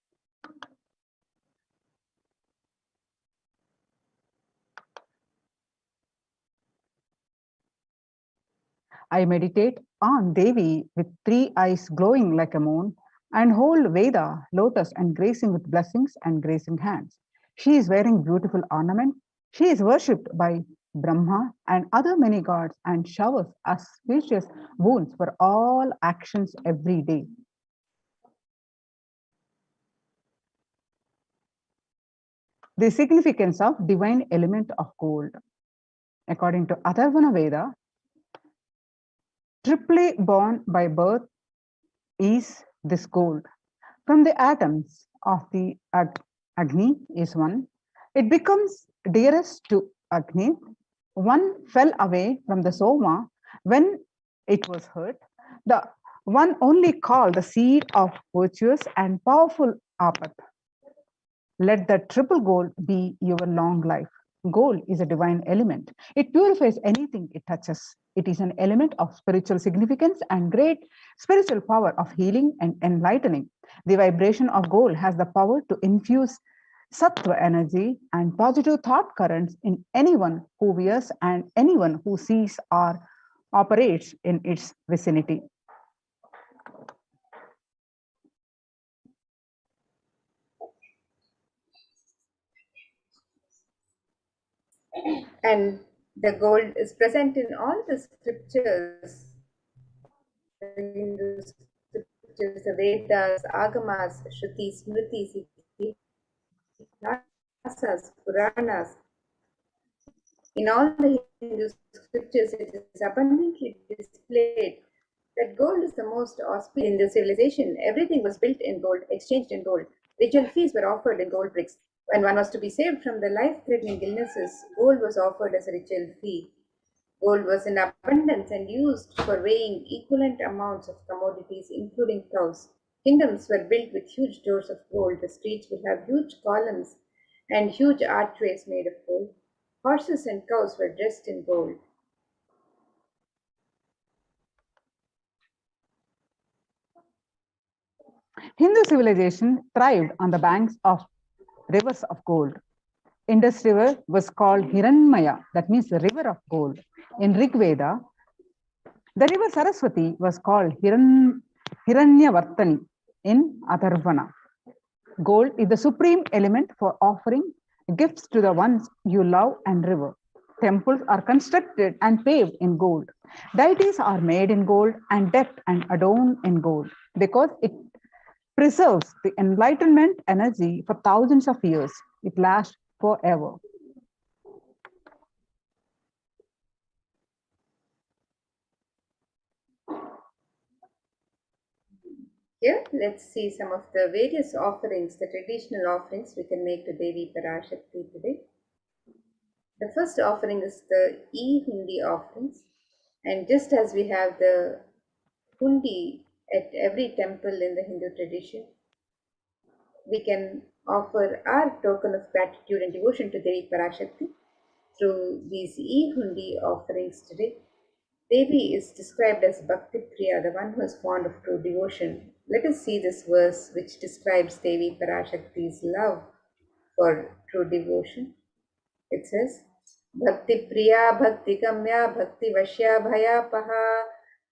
I meditate on Devi with three eyes glowing like a moon and hold Veda, lotus, and gracing with blessings and gracing hands. She is wearing beautiful ornament. She is worshipped by Brahma and other many gods and showers auspicious boons for all actions every day. The significance of divine element of gold. According to Atharvana Veda, triply born by birth is this gold. From the atoms of the Agni is one. It becomes dearest to Agni. One fell away from the Soma when it was hurt. The one only called the seed of virtuous and powerful Apat. Let the triple gold be your long life. Gold is a divine element. It purifies anything it touches. It is an element of spiritual significance and great spiritual power of healing and enlightening. The vibration of gold has the power to infuse sattva energy and positive thought currents in anyone who wears and anyone who sees or operates in its vicinity. And the gold is present in all the scriptures, the Hindu scriptures, the Vedas, Agamas, Shrutis, Smritis, Itihasas, Puranas. In all the Hindu scriptures, it is abundantly displayed that gold is the most auspicious in the civilization. Everything was built in gold, exchanged in gold. Ritual fees were offered in gold bricks. When one was to be saved from the life-threatening illnesses, gold was offered as a ritual fee. Gold was in abundance and used for weighing equivalent amounts of commodities, including cows. Kingdoms were built with huge doors of gold. The streets would have huge columns and huge archways made of gold. Horses and cows were dressed in gold. Hindu civilization thrived on the banks of rivers of gold. Indus River was called Hiranmaya, that means the river of gold. In Rig Veda, the river Saraswati was called Hiranyavartani in Atharvana. Gold is the supreme element for offering gifts to the ones you love and revere. Temples are constructed and paved in gold. Deities are made in gold and decked and adorned in gold because it preserves the enlightenment energy for thousands of years. It lasts forever. Here, let's see some of the various offerings, the traditional offerings we can make to Devi Parashakti today. The first offering is the e-hundi offerings. And just as we have the hundi at every temple in the Hindu tradition, we can offer our token of gratitude and devotion to Devi Parashakti through these e-hundi offerings today. Devi is described as Bhakti Priya, the one who is fond of true devotion. Let us see this verse which describes Devi Parashakti's love for true devotion. It says, Bhakti Priya, Bhakti Kamya, Bhakti Vashya Bhayapaha,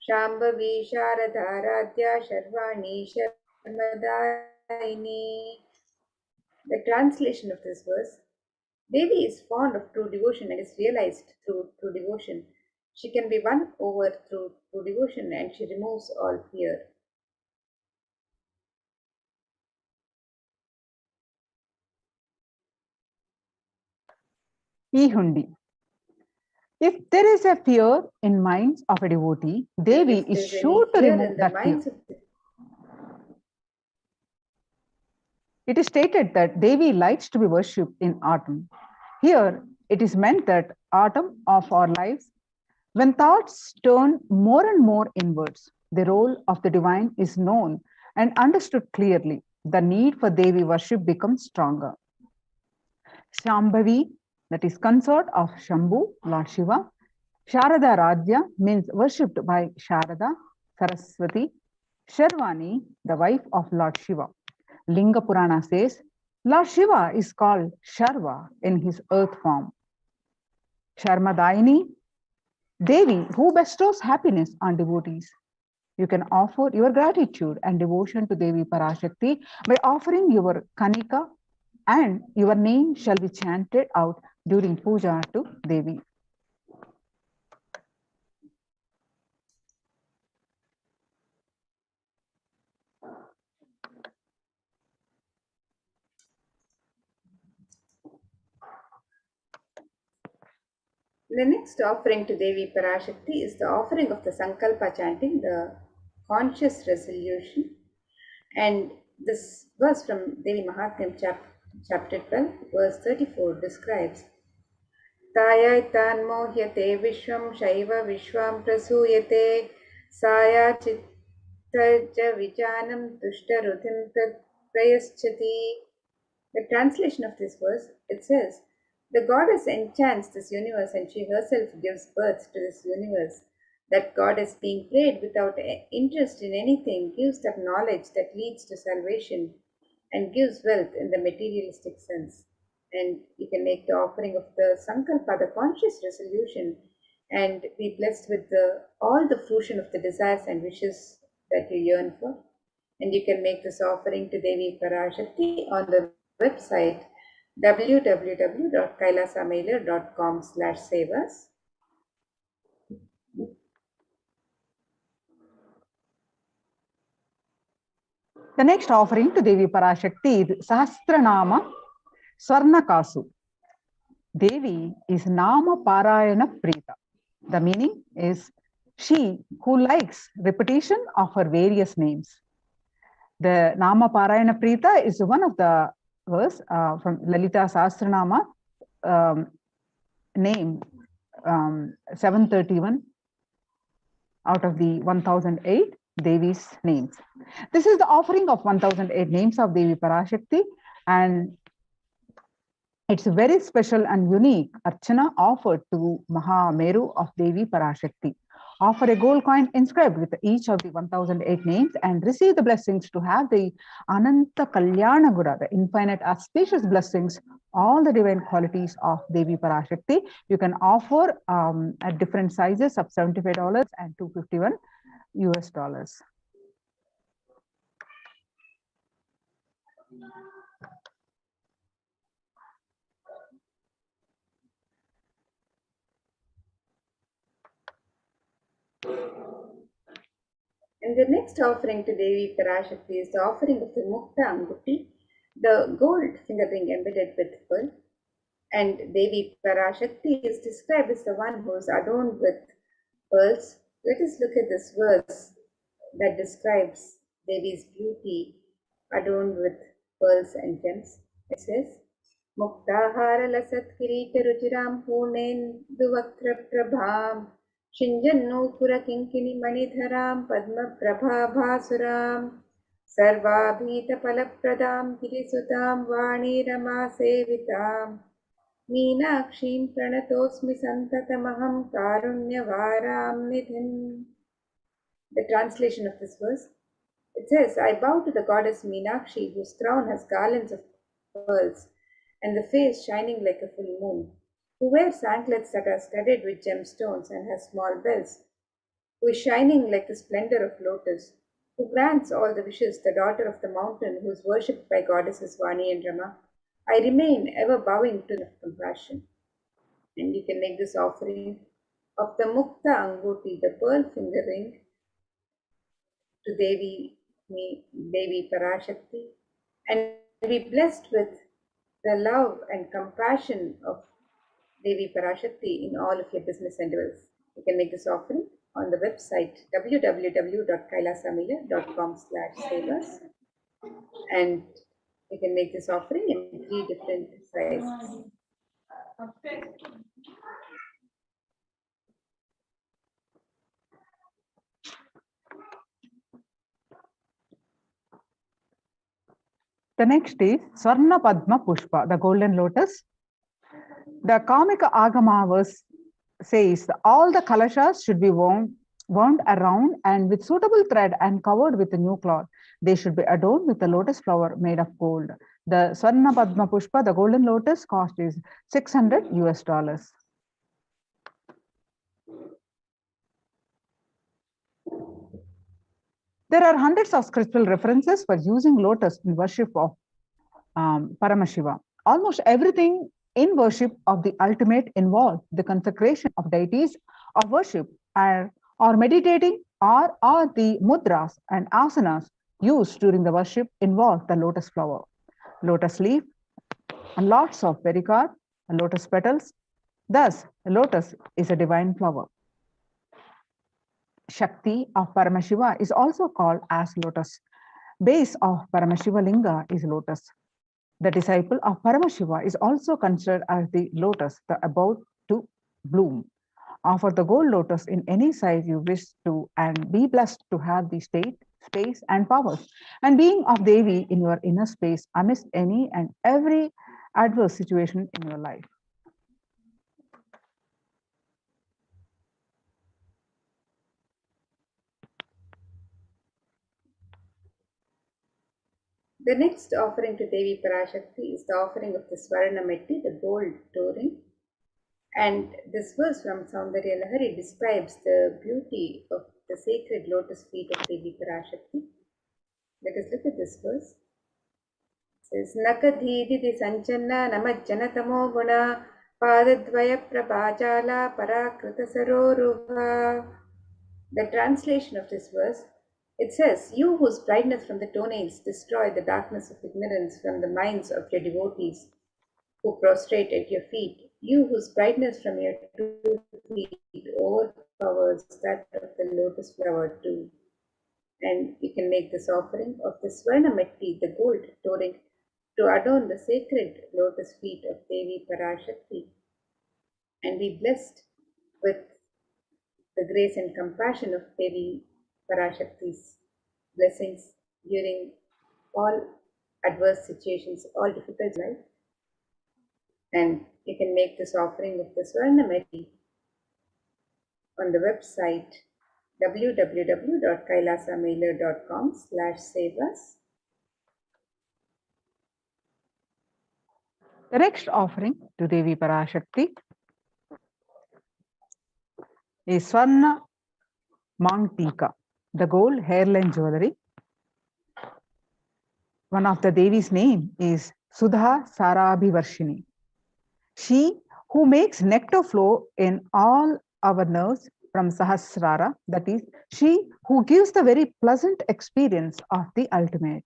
Shambhavi Sharadharadhya Sharvani Sharmadaini. The translation of this verse: Devi is fond of true devotion and is realized through true devotion. She can be won over through true devotion and she removes all fear. E-hundi. If there is a fear in minds of a devotee, Devi If is there's any sure to fear remove in the that fear. minds of the It is stated that Devi likes to be worshipped in autumn. Here, it is meant that autumn of our lives, when thoughts turn more and more inwards, the role of the divine is known and understood clearly. The need for Devi worship becomes stronger. Shambhavi, that is consort of Shambhu, Lord Shiva. Sharada Radhya means worshipped by Sharada, Saraswati. Sharvani, the wife of Lord Shiva. Linga Purana says, Lord Shiva is called Sharva in his earth form. Sharmadaini, Devi, who bestows happiness on devotees. You can offer your gratitude and devotion to Devi Parashakti by offering your Kanika, and your name shall be chanted out during puja to Devi. The next offering to Devi Parashakti is the offering of the Sankalpa chanting, the conscious resolution. And this verse from Devi Mahatmyam chapter 12, verse 34 describes Tayai tanmohyate vishwam shaiva vishwam prasuyate saya chittaja vijanam tushtaruthim prayaschati. The translation of this verse, it says, the goddess enchants this universe and she herself gives birth to this universe. That goddess being prayed without interest in anything gives that knowledge that leads to salvation and gives wealth in the materialistic sense. And you can make the offering of the Sankalpa, the conscious resolution, and be blessed with all the fruition of the desires and wishes that you yearn for. And you can make this offering to Devi Parashakti on the website www.kailasamailer.com/sevas. The next offering to Devi Parashakti is Sahasranama Swarnakasu. Devi is Nama Parayana Prita. The meaning is she who likes repetition of her various names. The Nama Parayana Prita is one of the verse from Lalita Sahasranama name 731 out of the 1008 Devi's names. This is the offering of 1008 names of Devi Parashakti, and it's a very special and unique archana offered to Mahameru of Devi Parashakti. Offer a gold coin inscribed with each of the 1008 names and receive the blessings to have the Ananta Kalyana Gura, the infinite auspicious blessings, all the divine qualities of Devi Parashakti. You can offer at different sizes of $75 and $251 US. And the next offering to Devi Parashakti is the offering of the Mukta Anguti, the gold finger ring embedded with pearl. And Devi Parashakti is described as the one who is adorned with pearls. Let us look at this verse that describes Devi's beauty adorned with pearls and gems. It says, Muktahara lasat kirita ruchiram purnendu prabham Shinjannupura kinkini manidharam padma prabhabhasuram Sarvabhita palapradam girisutam vani rama sevitam Meenakshim pranatosmi santatamaham karunyavaram nidhim. The translation of this verse, it says, I bow to the goddess Meenakshi, whose crown has garlands of pearls and the face shining like a full moon, who wears anklets that are studded with gemstones and has small bells, who is shining like the splendor of lotus, who grants all the wishes, the daughter of the mountain, who is worshipped by goddesses Vani and Rama. I remain ever bowing to the compassion. And you can make this offering of the Mukta Anguti, the pearl finger ring, to Devi Parashakti, and be blessed with the love and compassion of Devi Parashakti in all of your business endeavors. You can make this offering on the website www.kailasamila.com/sevas, and you can make this offering in 3 different sizes. The next is Swarna Padma Pushpa, the golden lotus. The Kamika Agama verse says all the kalashas should be wound around and with suitable thread and covered with a new cloth. They should be adorned with a lotus flower made of gold. The Swarna Padma Pushpa, the golden lotus, cost is $600 US. There are hundreds of scriptural references for using lotus in worship of Paramashiva. Almost everything in worship of the ultimate involves the consecration of deities of worship or meditating or the mudras and asanas used during the worship involve the lotus flower, lotus leaf, and lots of pericarp and lotus petals. Thus, lotus is a divine flower. Shakti of Paramashiva is also called as lotus. Base of Paramashiva Linga is lotus. The disciple of Paramashiva is also considered as the lotus, the about to bloom. Offer the gold lotus in any size you wish to and be blessed to have the state, space, and powers, and being of Devi in your inner space amidst any and every adverse situation in your life. The next offering to Devi Parashakti is the offering of the Swarna Metti, the gold touring. And this verse from Saundarya Lahari describes the beauty of the sacred lotus feet of Devi Parashakti. Let us look at this verse. It says, Nakadhiditi Sanchanna Namajjanatamo Guna Padadvaya Prabhajala Parakrita Sarorubha. The translation of this verse, it says, you whose brightness from the toenails destroy the darkness of ignorance from the minds of your devotees who prostrate at your feet, you whose brightness from your 2 feet overpowers that of the lotus flower too. And you can make this offering of the Swarna Metti, the gold touring, to adorn the sacred lotus feet of Devi Parashakti, and be blessed with the grace and compassion of Devi Parashakti's blessings during all adverse situations, all difficult life. And you can make this offering of the Swarna Metti on the website www.kailasamailer.com/sevas. The next offering to Devi Parashakti is Swarna Mangtika, the gold hairline jewelry. One of the Devi's name is Sudha Sarabhivarshini. She who makes nectar flow in all our nerves from Sahasrara, that is, she who gives the very pleasant experience of the ultimate.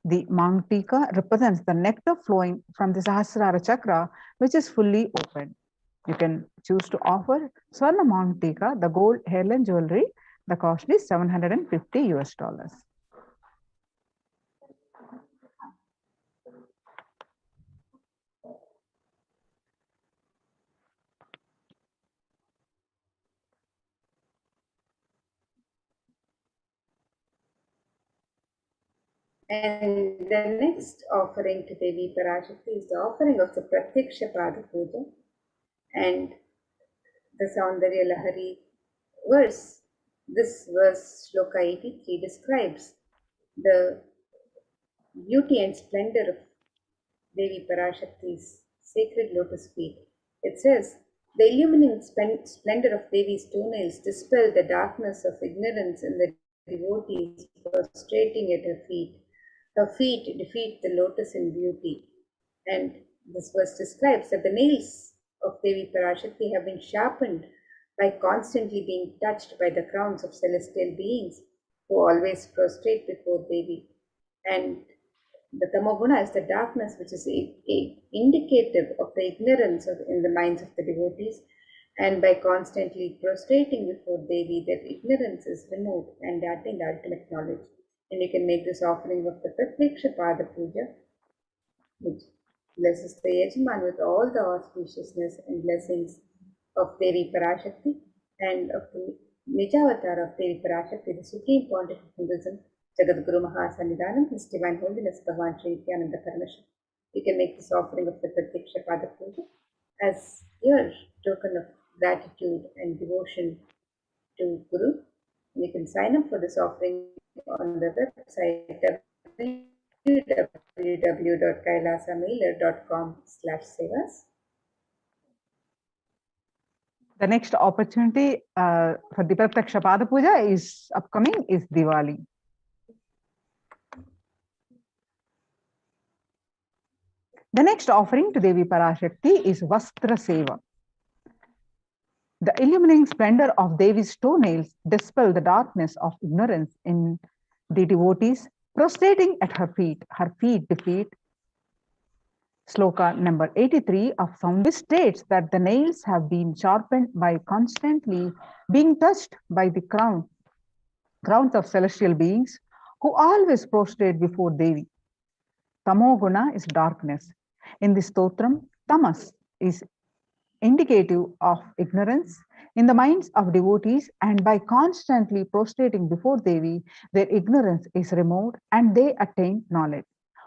The Mangtika represents the nectar flowing from the Sahasrara chakra, which is fully open. You can choose to offer Swarna Mangtika, the gold hairline jewelry. The cost is $750 US. And the next offering to Devi Parashakti is the offering of the Pratyaksha Pada Puja and the Saundarya Lahari verse. This verse, Shloka 83, describes the beauty and splendor of Devi Parashakti's sacred lotus feet. It says, the illuminating splendor of Devi's toenails dispel the darkness of ignorance in the devotees prostrating at her feet. Her feet defeat the lotus in beauty. And this verse describes that the nails of Devi Parashakti have been sharpened by constantly being touched by the crowns of celestial beings who always prostrate before Devi. And the tamoguna is the darkness which is indicative of the ignorance in the minds of the devotees, and by constantly prostrating before Devi, that ignorance is removed and they attain the ultimate knowledge. And you can make this offering of the Pratyaksha Pada Puja, which blesses the Yajaman with all the auspiciousness and blessings of Devi Parashakti and of the Nijavatar of Devi Parashakti, the Supreme Pontiff of Hinduism, Jagadguru Mahasannidhanam, His Divine Holiness Bhagavan Sri Nithyananda Paramashivam. You can make this offering of the Pratyaksha Pada Puja as your token of gratitude and devotion to Guru. And you can sign up for this offering on the website www.kailasamailer.com/sevas. The next opportunity for the Pratyaksha Pada Puja is upcoming is Diwali. The next offering to Devi Parashakti is Vastra Seva. The illuminating splendor of Devi's toenails dispel the darkness of ignorance in the devotees prostrating at her feet. Her feet defeat. Sloka number 83 of Sound states that the nails have been sharpened by constantly being touched by the crowns of celestial beings who always prostrate before Devi. Tamoguna is darkness. In this stotram, tamas is indicative of ignorance in the minds of devotees, and by constantly prostrating before Devi, their ignorance is removed and they attain knowledge.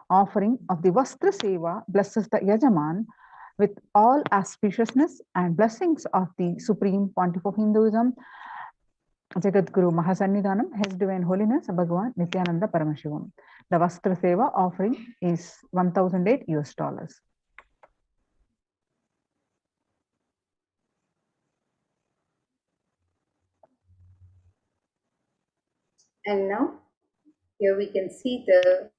Offering of the Vastra Seva blesses the Yajaman with all auspiciousness and blessings of the Supreme Pontiff of Hinduism, Jagadguru Mahasannidhanam, His Divine Holiness Bhagavan Nithyananda Paramashivam. The Vastra Seva offering is $1,008. And now, here we can see the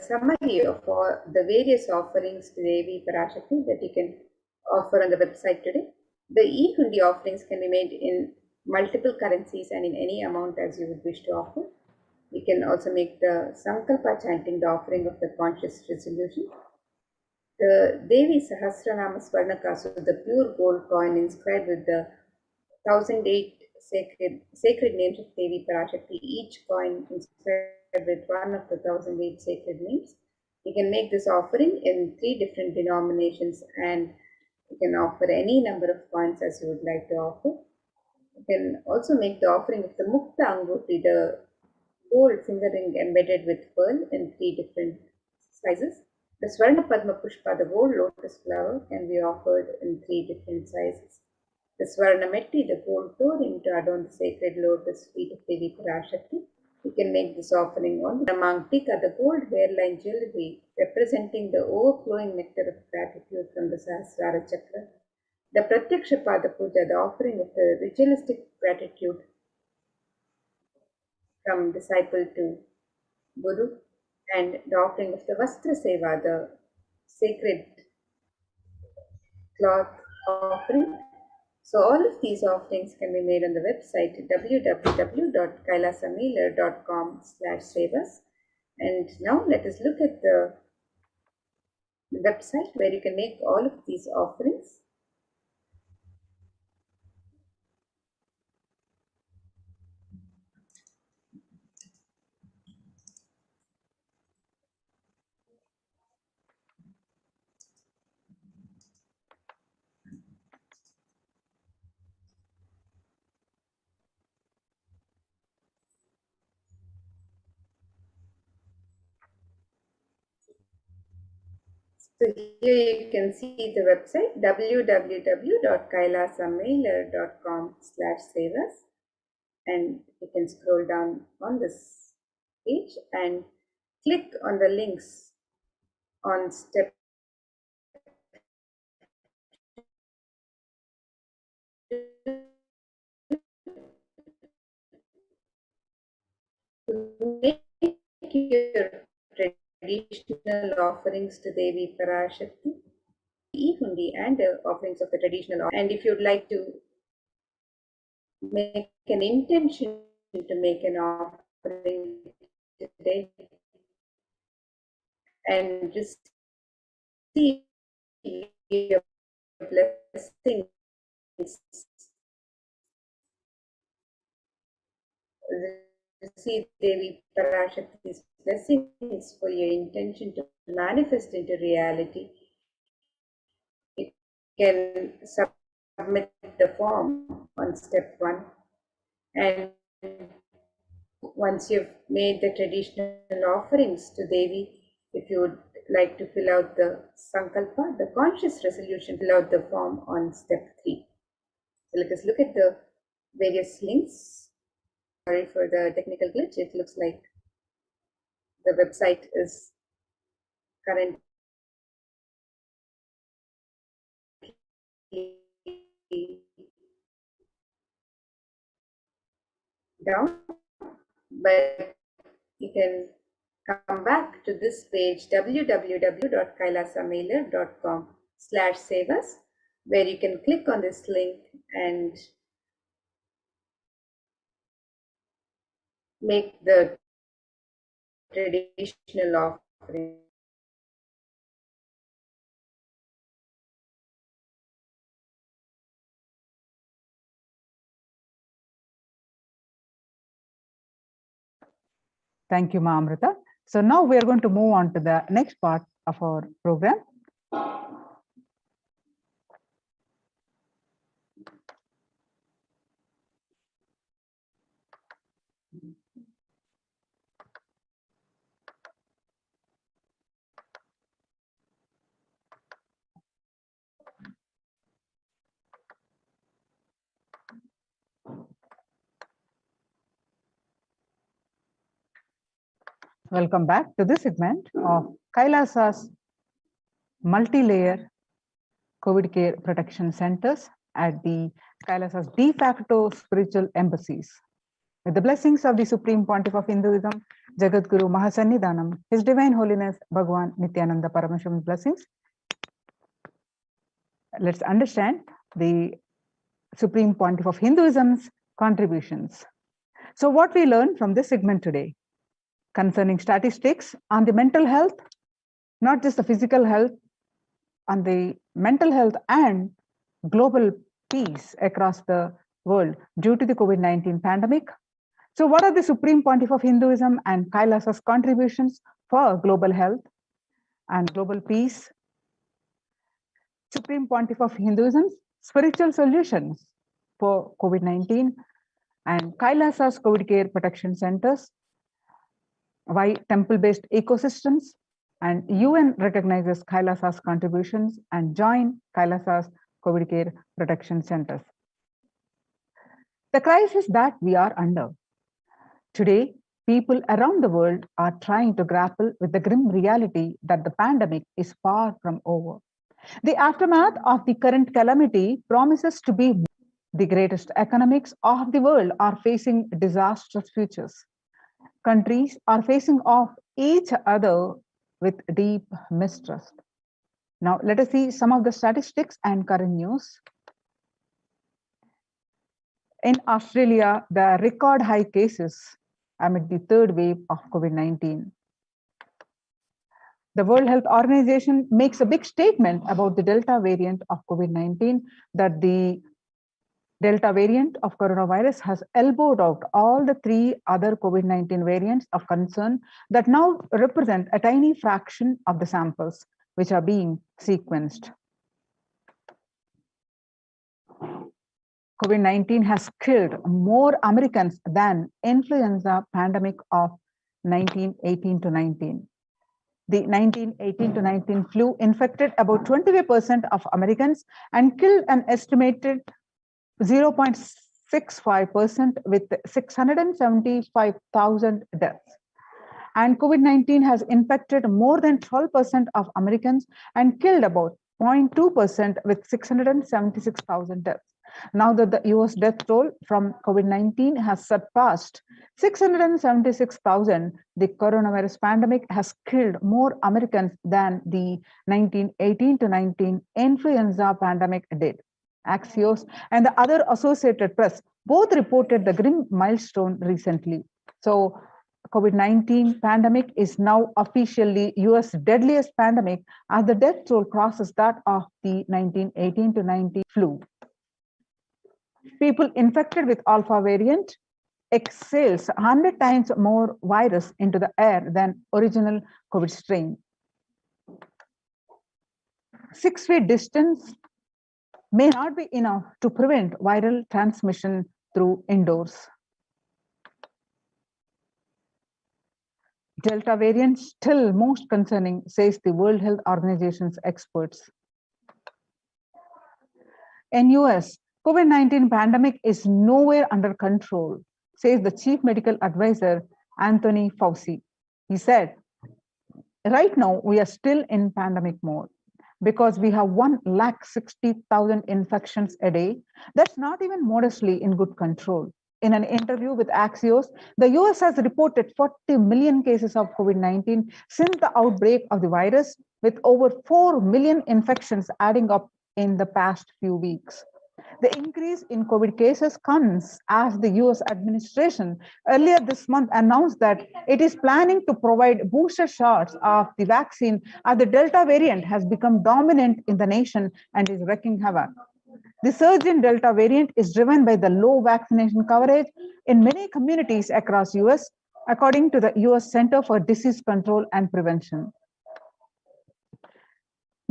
summary of all the various offerings to Devi Parashakti that you can offer on the website today. The e-hundi offerings can be made in multiple currencies and in any amount as you would wish to offer. You can also make the Sankalpa chanting, the offering of the conscious resolution. The Devi Sahasranama Swarnakasu, the pure gold coin inscribed with the 1008 sacred names of Devi Parashakti, each coin inscribed with one of the 1008 sacred names. You can make this offering in 3 different denominations, and you can offer any number of coins as you would like to offer. You can also make the offering of the Mukta Anguti, the gold finger ring embedded with pearl in 3 different sizes. The Swarna Padma Pushpa, the gold lotus flower, can be offered in 3 different sizes. The Swarna Metti, the gold toe ring to adorn the sacred lotus feet of Devi Parashakti. You can make this offering on the Mangtika, the gold hairline jewelry representing the overflowing nectar of gratitude from the Sahasrara Chakra. The Pratyaksha Pada Puja, the offering of the ritualistic gratitude from disciple to Guru, and the offering of the Vastra Seva, the sacred cloth offering. So all of these offerings can be made on the website www.kailasamailer.com/sevas. And now let us look at the website where you can make all of these offerings. So here you can see the website www.kailasamailer.com/save us, and you can scroll down on this page and click on the links on step to make your traditional offerings to Devi Parashakti, e-hundi and offerings of the traditional. And if you'd like to make an intention to make an offering today and receive your blessings, receive Devi Parashakti's blessings for your intention to manifest into reality, you can submit the form on step 1, and once you've made the traditional offerings to Devi, if you would like to fill out the Sankalpa, the conscious resolution, fill out the form on step 3. So let us look at the various links. Sorry for the technical glitch. It looks like the website is currently down, but you can come back to this page www.kailasamailer.com/save us, where you can click on this link and make the traditional offering. Thank you, Ma Amrita. So now we are going to move on to the next part of our program. Welcome back to this segment of Kailasa's multi-layer COVID care protection centers at the Kailasa's de facto spiritual embassies. With the blessings of the Supreme Pontiff of Hinduism, Jagadguru Mahasannidhanam, His Divine Holiness Bhagwan Nithyananda Paramashivam blessings, let's understand the Supreme Pontiff of Hinduism's contributions. So what we learned from this segment today concerning statistics on the mental health, not just the physical health, on the mental health and global peace across the world due to the COVID-19 pandemic. So what are the Supreme Pontiff of Hinduism and Kailasa's contributions for global health and global peace? Supreme Pontiff of Hinduism's spiritual solutions for COVID-19 and Kailasa's COVID care protection centers, why temple-based ecosystems, and UN recognizes Kailasa's contributions and join Kailasa's COVID care protection centers. The crisis that we are under. Today, people around the world are trying to grapple with the grim reality that the pandemic is far from over. The aftermath of the current calamity promises to be the greatest economics of the world are facing disastrous futures. Countries are facing off each other with deep mistrust. Now, let us see some of the statistics and current news. In Australia, there are record high cases amid the third wave of COVID-19. The World Health Organization makes a big statement about the Delta variant of COVID-19, that the Delta variant of coronavirus has elbowed out all the 3 other COVID-19 variants of concern that now represent a tiny fraction of the samples which are being sequenced. COVID-19 has killed more Americans than influenza pandemic of 1918 to 19. The 1918 to 19 flu infected about 25% of Americans and killed an estimated 0.65% with 675,000 deaths. And COVID-19 has infected more than 12% of Americans and killed about 0.2% with 676,000 deaths. Now that the US death toll from COVID-19 has surpassed 676,000, the coronavirus pandemic has killed more Americans than the 1918 to 19 influenza pandemic did. Axios and the other Associated Press both reported the grim milestone recently. So COVID-19 pandemic is now officially US deadliest pandemic as the death toll crosses that of the 1918 to 19 flu. People infected with alpha variant exhales 100 times more virus into the air than original COVID strain. 6 feet distance may not be enough to prevent viral transmission through indoors. Delta variant still most concerning, says the World Health Organization's experts. In US, COVID-19 pandemic is nowhere under control, says the Chief Medical Advisor, Anthony Fauci. He said, right now we are still in pandemic mode because we have 160,000 infections a day. That's not even modestly in good control. In an interview with Axios, the US has reported 40 million cases of COVID-19 since the outbreak of the virus, with over 4 million infections adding up in the past few weeks. The increase in COVID cases comes as the US administration earlier this month announced that it is planning to provide booster shots of the vaccine as the Delta variant has become dominant in the nation and is wreaking havoc. The surge in Delta variant is driven by the low vaccination coverage in many communities across US, according to the US Center for Disease Control and Prevention.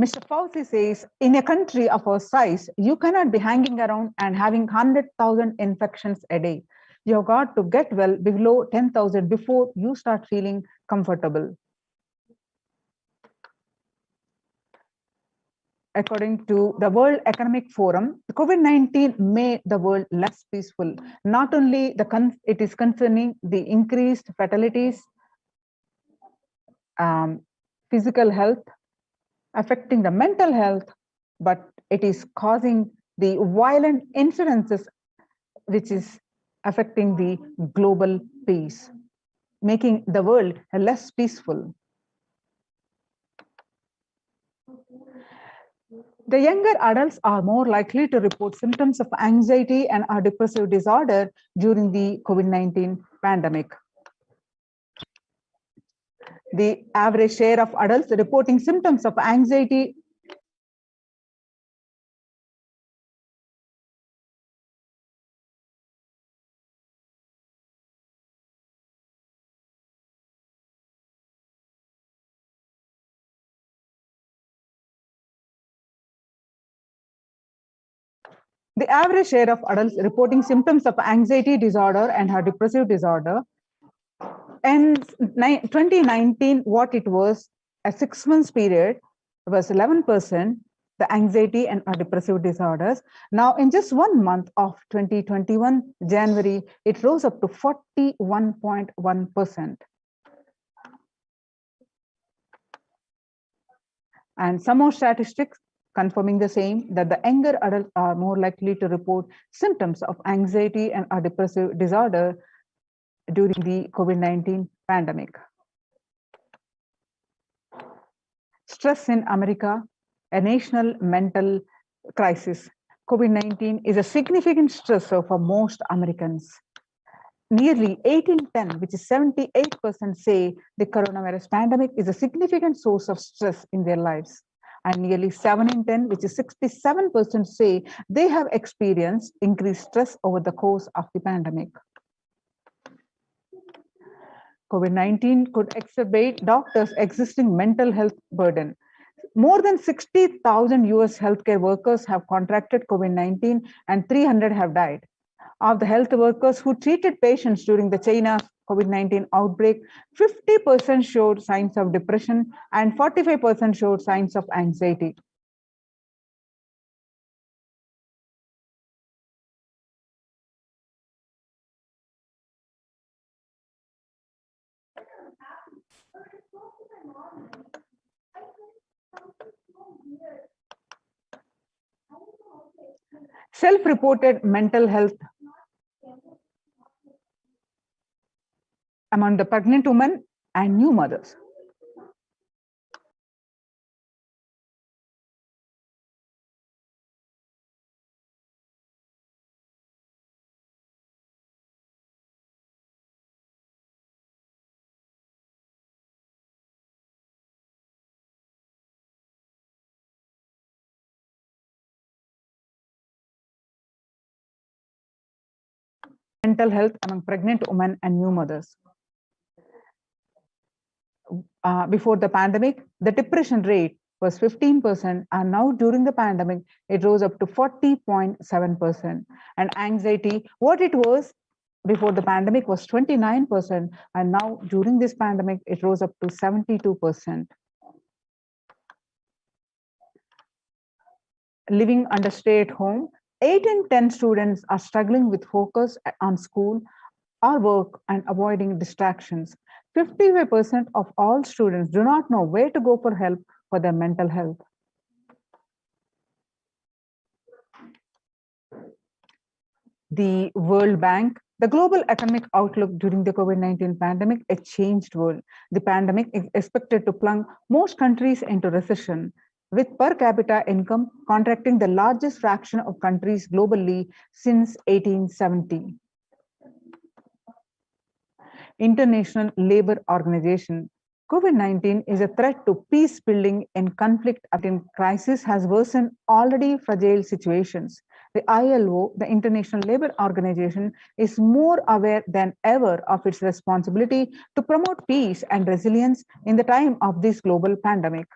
Mr. Fauci says, in a country of our size, you cannot be hanging around and having 100,000 infections a day. You have got to get well below 10,000 before you start feeling comfortable. According to the World Economic Forum, COVID-19 made the world less peaceful. Not only it is concerning the increased fatalities, physical health, affecting the mental health, but it is causing the violent incidences, which is affecting the global peace, making the world less peaceful. The younger adults are more likely to report symptoms of anxiety and or depressive disorder during the COVID-19 pandemic. The average share of adults reporting symptoms of anxiety The average share of adults reporting symptoms of anxiety disorder and or depressive disorder, in 2019, what it was, a 6 months period, was 11%, the anxiety and or depressive disorders. Now, in just 1 month of 2021, January, it rose up to 41.1%. And some more statistics confirming the same, that the younger adults are more likely to report symptoms of anxiety and or depressive disorder during the COVID-19 pandemic. Stress in America, a national mental crisis. COVID-19 is a significant stressor for most Americans. Nearly 8 in 10, which is 78%, say the coronavirus pandemic is a significant source of stress in their lives. And nearly 7 in 10, which is 67%, say they have experienced increased stress over the course of the pandemic. COVID-19 could exacerbate doctors' existing mental health burden. More than 60,000 US healthcare workers have contracted COVID-19 and 300 have died. Of the health workers who treated patients during the China's COVID-19 outbreak, 50% showed signs of depression and 45% showed signs of anxiety. Self-reported mental health among the pregnant women and new mothers. Mental health among pregnant women and new mothers. Before the pandemic, the depression rate was 15%, and now during the pandemic, it rose up to 40.7%. And anxiety, what it was before the pandemic was 29%, and now during this pandemic, it rose up to 72%. Living under stay-at-home, 8 in 10 students are struggling with focus on school or work and avoiding distractions. 55% of all students do not know where to go for help for their mental health. The World Bank, the global economic outlook during the COVID-19 pandemic, a changed world. The pandemic is expected to plunge most countries into recession, with per capita income contracting the largest fraction of countries globally since 1870. International Labour Organization. COVID-19 is a threat to peace building in conflict and crisis has worsened already fragile situations. The ILO, the International Labour Organization, is more aware than ever of its responsibility to promote peace and resilience in the time of this global pandemic.